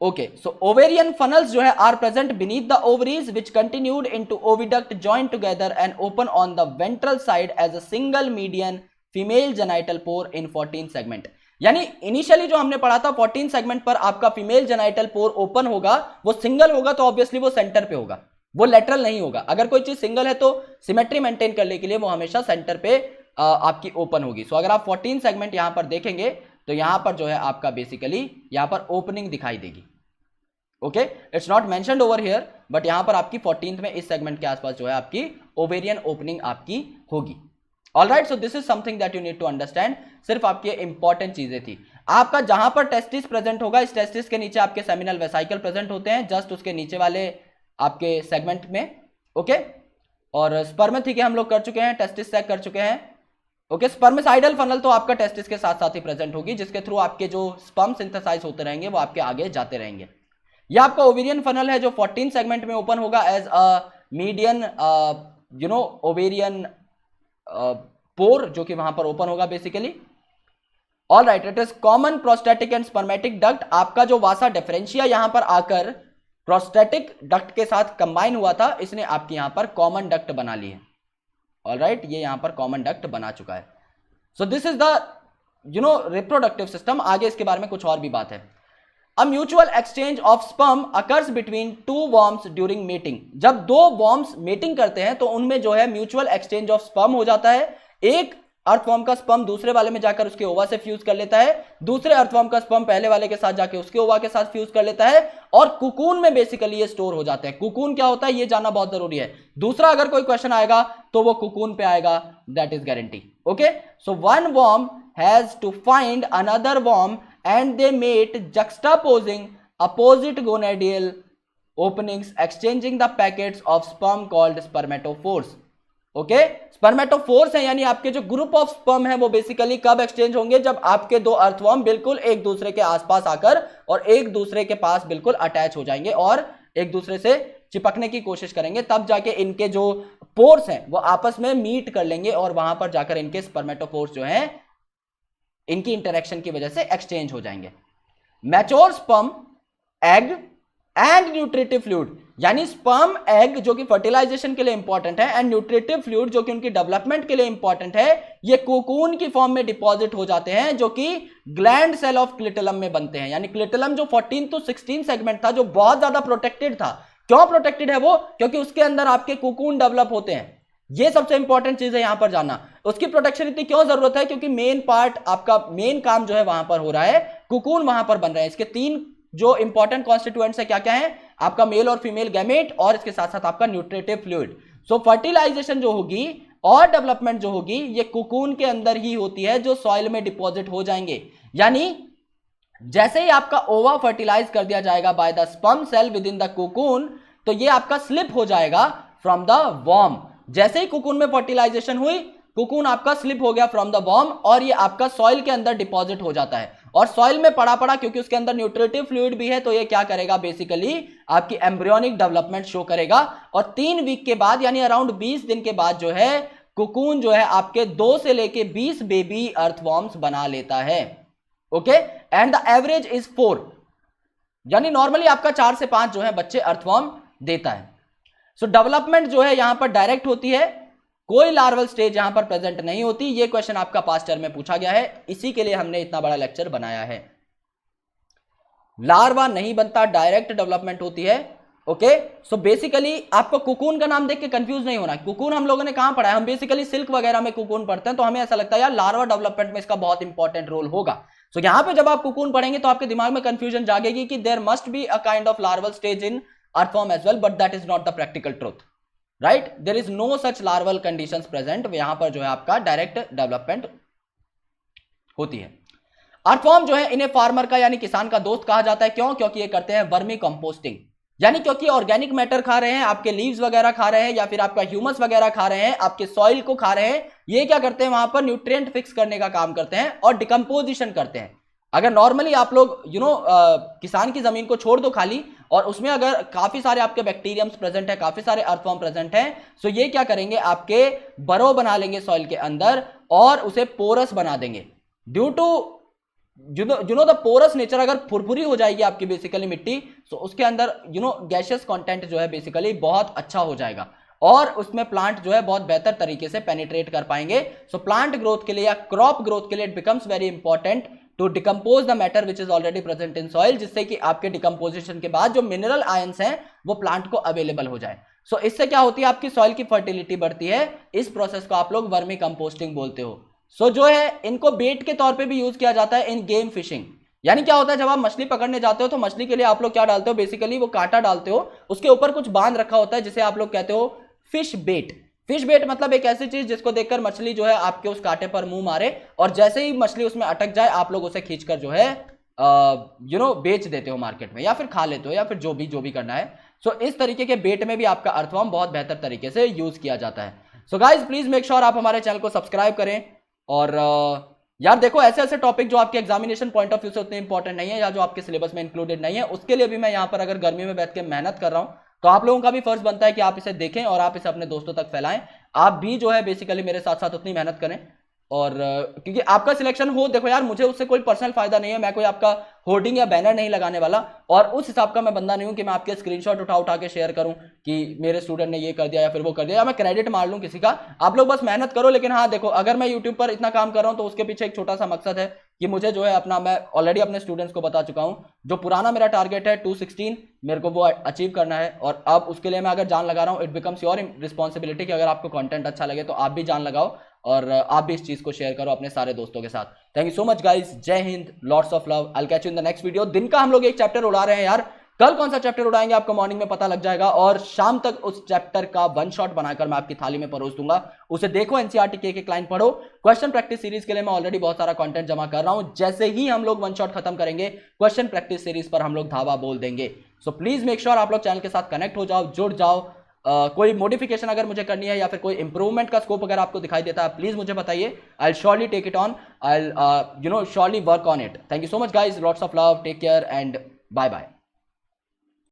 okay, so ovarian funnels जो है are present beneath the ovaries which continued into oviduct joint together and open on the ventral side as a single median female genital pore in 14th segment. यानी initially जो हमने पढ़ा था 14th segment पर आपका female genital पोर open होगा, वो single होगा तो ऑब्वियसली वो सेंटर पे होगा, वो लेटरल नहीं होगा। अगर कोई चीज सिंगल है तो सिमेट्री मेंटेन करने के लिए वो हमेशा सेंटर पे आपकी ओपन होगी। सो अगर आप 14 सेगमेंट यहां पर देखेंगे तो यहां पर जो है आपका बेसिकली यहां पर ओपनिंग दिखाई देगी। Okay, it's not mentioned over here, but यहां पर आपकी 14th में इस सेगमेंट के आसपास जो है आपकी ओवेरियन ओपनिंग आपकी होगी। Alright, so this is something that you need to understand. सिर्फ आपकी इंपॉर्टेंट चीजें थी। आपका जहां पर टेस्टिस प्रेजेंट होगा, इस टेस्टिस के नीचे आपके सेमिनल वेसाइकल प्रेजेंट होते हैं, जस्ट उसके नीचे वाले आपके सेगमेंट में। ओके, और स्पर्म ठीक है हम लोग कर चुके हैं, टेस्टिस चेक कर चुके हैं। ओके, स्पर्मिसाइडल फनल तो आपका टेस्टिस के साथ साथ ही प्रेजेंट होगी, जिसके थ्रू आपके जो स्पर्म सिंथेसाइज होते रहेंगे वो आपके आगे जाते रहेंगे। यह आपका ओवेरियन फनल है जो 14 सेगमेंट में ओपन होगा एज अ मीडियन ओवेरियन पोर, जो कि वहां पर ओपन होगा basically. All right, it is common prostatic and spermatic duct. आपका जो वासा डिफरेंशिया यहां पर आकर प्रोस्टेटिक डक्ट के साथ कंबाइन हुआ था, इसने आपकी यहां पर कॉमन डक्ट बना ली है। ऑल राइट, ये यहां पर कॉमन डक्ट बना चुका है। So this is the reproductive system. आगे इसके बारे में कुछ और भी बात है। A mutual exchange of sperm occurs between two worms during mating. जब दो worms mating करते हैं तो उनमें जो है म्यूचुअल एक्सचेंज ऑफ स्पर्म हो जाता है। एक अर्थवर्म का स्पर्म दूसरे वाले में जाकर उसके ओवा से फ्यूज कर लेता है, दूसरे अर्थवर्म का स्पर्म पहले वाले के साथ जाके उसके ओवा के साथ फ्यूज कर लेता है, और कुकून में बेसिकली ये स्टोर हो जाते हैं। कुकून क्या होता है ये जानना बहुत जरूरी है। दूसरा अगर कोई क्वेश्चन आएगा तो वो कुकून पे आएगा, that is guarantee. Okay, so one worm has to find another worm and they mate juxtaposing opposite gonadial openings, exchanging the packets of sperm called spermatophores. Okay, spermatophores है, यानी आपके जो ग्रुप ऑफ स्पर्म है वो basically कब exchange होंगे, जब आपके दो अर्थवर्म बिल्कुल एक दूसरे के आसपास आकर और एक दूसरे के पास बिल्कुल अटैच हो जाएंगे और एक दूसरे से चिपकने की कोशिश करेंगे, तब जाके इनके जो पोर्स हैं वो आपस में मीट कर लेंगे और वहां पर जाकर इनके स्पर्मेटोफोर्स जो हैं इनकी इंटरेक्शन की वजह से एक्सचेंज हो जाएंगे। Mature sperm, egg and nutritive fluid, यानी स्पर्म एग जो कि फर्टिलाइजेशन के लिए इंपॉर्टेंट है, एंड न्यूट्रिटिव फ्लूइड जो कि उनकी डेवलपमेंट के लिए इंपॉर्टेंट है, ये कोकून की फॉर्म में डिपॉजिट हो जाते हैं, जो कि ग्लैंड सेल ऑफ क्लिटलम में बनते हैं। यानी क्लिटलम जो 14 to 16 सेगमेंट था, जो बहुत ज्यादा प्रोटेक्टेड था। क्यों प्रोटेक्टेड है वो? क्योंकि उसके अंदर आपके कोकून डेवलप होते हैं। ये सबसे इंपॉर्टेंट चीज है यहां पर जानना। उसकी प्रोटेक्शन इतनी क्यों जरूरत है? क्योंकि मेन पार्ट आपका मेन काम जो है वहां पर हो रहा है, कुकून वहां पर बन रहे हैं। इसके तीन जो इंपॉर्टेंट कॉन्स्टिट्यूएंट्स है क्या क्या है? आपका मेल और फीमेल गैमेट और इसके साथ साथ आपका न्यूट्रिटिव फ्लूइड। सो फर्टिलाइजेशन जो होगी और डेवलपमेंट जो होगी ये कुकून के अंदर ही होती है, जो सॉइल में डिपॉजिट हो जाएंगे। यानी जैसे ही आपका ओवा फर्टिलाइज कर दिया जाएगा by the sperm cell with in the cocoon, तो ये आपका स्लिप हो जाएगा फ्रॉम द वॉर्म। जैसे ही कुकून में फर्टिलाइजेशन हुई, कुकून आपका स्लिप हो गया फ्रॉम द वॉर्म और ये आपका सॉइल के अंदर डिपॉजिट हो जाता है। और सॉइल में पड़ा क्योंकि उसके अंदर न्यूट्रिटिव फ्लूइड भी है, तो ये क्या करेगा? बेसिकली आपकी एम्ब्रियोनिक डेवलपमेंट शो करेगा। और 3 वीक के बाद यानी अराउंड 20 दिन के बाद जो है कुकून जो है आपके 2 से लेके 20 बेबी अर्थवॉर्म्स बना लेता है। Okay, and the average is 4, यानी नॉर्मली आपका 4 से 5 जो है बच्चे अर्थवॉर्म देता है। सो डेवलपमेंट जो है यहां पर डायरेक्ट होती है, कोई लार्वल स्टेज यहां पर प्रेजेंट नहीं होती। ये क्वेश्चन आपका पास्ट ईयर में पूछा गया है, इसी के लिए हमने इतना बड़ा लेक्चर बनाया है। लार्वा नहीं बनता, डायरेक्ट डेवलपमेंट होती है। ओके, सो बेसिकली आपको कुकून का नाम देख के कंफ्यूज नहीं होना। कुकून हम लोगों ने कहां पढ़ा है? हम बेसिकली सिल्क वगैरह में कुकून पढ़ते हैं, तो हमें ऐसा लगता है यार लार्वा डेवलपमेंट में इसका बहुत इंपॉर्टेंट रोल होगा। सो यहां पे जब आप कुकून पढ़ेंगे तो आपके दिमाग में कंफ्यूजन जागेगी कि there must be a kind of larval stage in earthworm as well, but that is not the practical truth, right? There is no such larval conditions present. यहां पर जो है आपका डायरेक्ट डेवलपमेंट होती है। अर्थवॉर्म जो है इन्हें फार्मर का यानी किसान का दोस्त कहा जाता है। क्यों? क्योंकि ये करते हैं वर्मी कंपोस्टिंग, यानी क्योंकि ऑर्गेनिक मैटर खा रहे हैं, आपके लीव्स वगैरह खा रहे हैं या फिर आपका ह्यूमस वगैरह खा रहे हैं, आपके सॉइल को खा रहे हैं। ये क्या करते हैं? वहां पर न्यूट्रिएंट फिक्स करने का काम करते हैं और डिकम्पोजिशन करते हैं। अगर नॉर्मली आप लोग किसान की जमीन को छोड़ दो खाली और उसमें अगर काफी सारे आपके बैक्टीरियम्स प्रेजेंट है, काफी सारे अर्थवॉर्म प्रेजेंट हैं, सो ये क्या करेंगे? आपके बरो बना लेंगे सॉइल के अंदर और उसे पोरस बना देंगे। Due to the porous nature, अगर फुरफुरी हो जाएगी आपकी बेसिकली मिट्टी, सो उसके अंदर गैशियस कंटेंट जो है बेसिकली बहुत अच्छा हो जाएगा और उसमें प्लांट जो है बहुत बेहतर तरीके से पेनिट्रेट कर पाएंगे। सो प्लांट ग्रोथ के लिए या क्रॉप ग्रोथ के लिए it becomes very important to decompose the matter which is already present in soil, जिससे कि आपके डिकम्पोजिशन के बाद जो मिनरल आयंस हैं वो प्लांट को अवेलेबल हो जाए। सो इससे क्या होती है, आपकी सॉइल की फर्टिलिटी बढ़ती है। इस प्रोसेस को आप लोग वर्मी कंपोस्टिंग बोलते हो। सो जो है इनको बेट के तौर पे भी यूज किया जाता है इन गेम फिशिंग। यानी क्या होता है, जब आप मछली पकड़ने जाते हो तो मछली के लिए आप लोग क्या डालते हो, बेसिकली वो कांटा डालते हो, उसके ऊपर कुछ बांध रखा होता है जिसे आप लोग कहते हो फिश बेट। फिश बेट मतलब एक ऐसी चीज जिसको देखकर मछली जो है आपके उस कांटे पर मुंह मारे, और जैसे ही मछली उसमें अटक जाए आप लोग उसे खींचकर जो है बेच देते हो मार्केट में, या फिर खा लेते हो, या फिर जो भी करना है। सो इस तरीके के बेट में भी आपका अर्थवर्म बहुत बेहतर तरीके से यूज किया जाता है। So guys please make sure आप हमारे चैनल को सब्सक्राइब करें। और यार देखो, ऐसे ऐसे टॉपिक जो आपके एग्जामिनेशन पॉइंट ऑफ व्यू से उतने इंपॉर्टेंट नहीं है, या जो आपके सिलेबस में इंक्लूडेड नहीं है, उसके लिए भी मैं यहाँ पर अगर गर्मी में बैठ के मेहनत कर रहा हूँ, तो आप लोगों का भी फर्ज बनता है कि आप इसे देखें और आप इसे अपने दोस्तों तक फैलाएं। आप भी जो है बेसिकली मेरे साथ साथ उतनी मेहनत करें। और क्योंकि आपका सिलेक्शन हो, देखो यार मुझे उससे कोई पर्सनल फायदा नहीं है, मैं कोई आपका होर्डिंग या बैनर नहीं लगाने वाला, और उस हिसाब का मैं बंदा नहीं हूं कि मैं आपके स्क्रीनशॉट उठा उठा के शेयर करूं कि मेरे स्टूडेंट ने ये कर दिया या फिर वो कर दिया, या मैं क्रेडिट मार लूं किसी का। आप लोग बस मेहनत करो। लेकिन हाँ देखो, अगर मैं यूट्यूब पर इतना काम कर रहा हूं तो उसके पीछे एक छोटा सा मकसद है कि मुझे जो है अपना, मैं ऑलरेडी अपने स्टूडेंट्स को बता चुका हूं, जो पुराना मेरा टारगेट है 216 मेरे को वो अचीव करना है। और अब उसके लिए मैं अगर जान लगा रहा हूं, इट बिकम्स योर रिस्पॉन्सिबिलिटी कि अगर आपको कंटेंट अच्छा लगे तो आप भी जान लगाओ और आप भी इस चीज को शेयर करो अपने सारे दोस्तों के साथ। Thank you so much guys, जय हिंद, lots of love, I will catch you in the next video. दिन का हम लोग एक चैप्टर उड़ा रहे हैं यार, कल कौन सा चैप्टर उड़ाएंगे आपको मॉर्निंग में पता लग जाएगा, और शाम तक उस चैप्टर का वन शॉट बनाकर मैं आपकी थाली में परोस दूंगा। उसे देखो, एनसीईआरटी के क्लाइंट पढ़ो। क्वेश्चन प्रैक्टिस सीरीज के लिए मैं ऑलरेडी बहुत सारा कंटेंट जमा कर रहा हूं। जैसे ही हम लोग वन शॉट खत्म करेंगे, क्वेश्चन प्रैक्टिस सीरीज पर हम लोग धावा बोल देंगे। सो प्लीज मेक श्योर आप लोग चैनल के साथ कनेक्ट हो जाओ, जुड़ जाओ। कोई मॉडिफिकेशन अगर मुझे करनी है या फिर कोई इंप्रूवमेंट का स्कोप अगर आपको दिखाई देता है, प्लीज मुझे बताइए। I will surely take it on, I will surely work on it. Thank you so much guys, lots of love, take care and bye bye.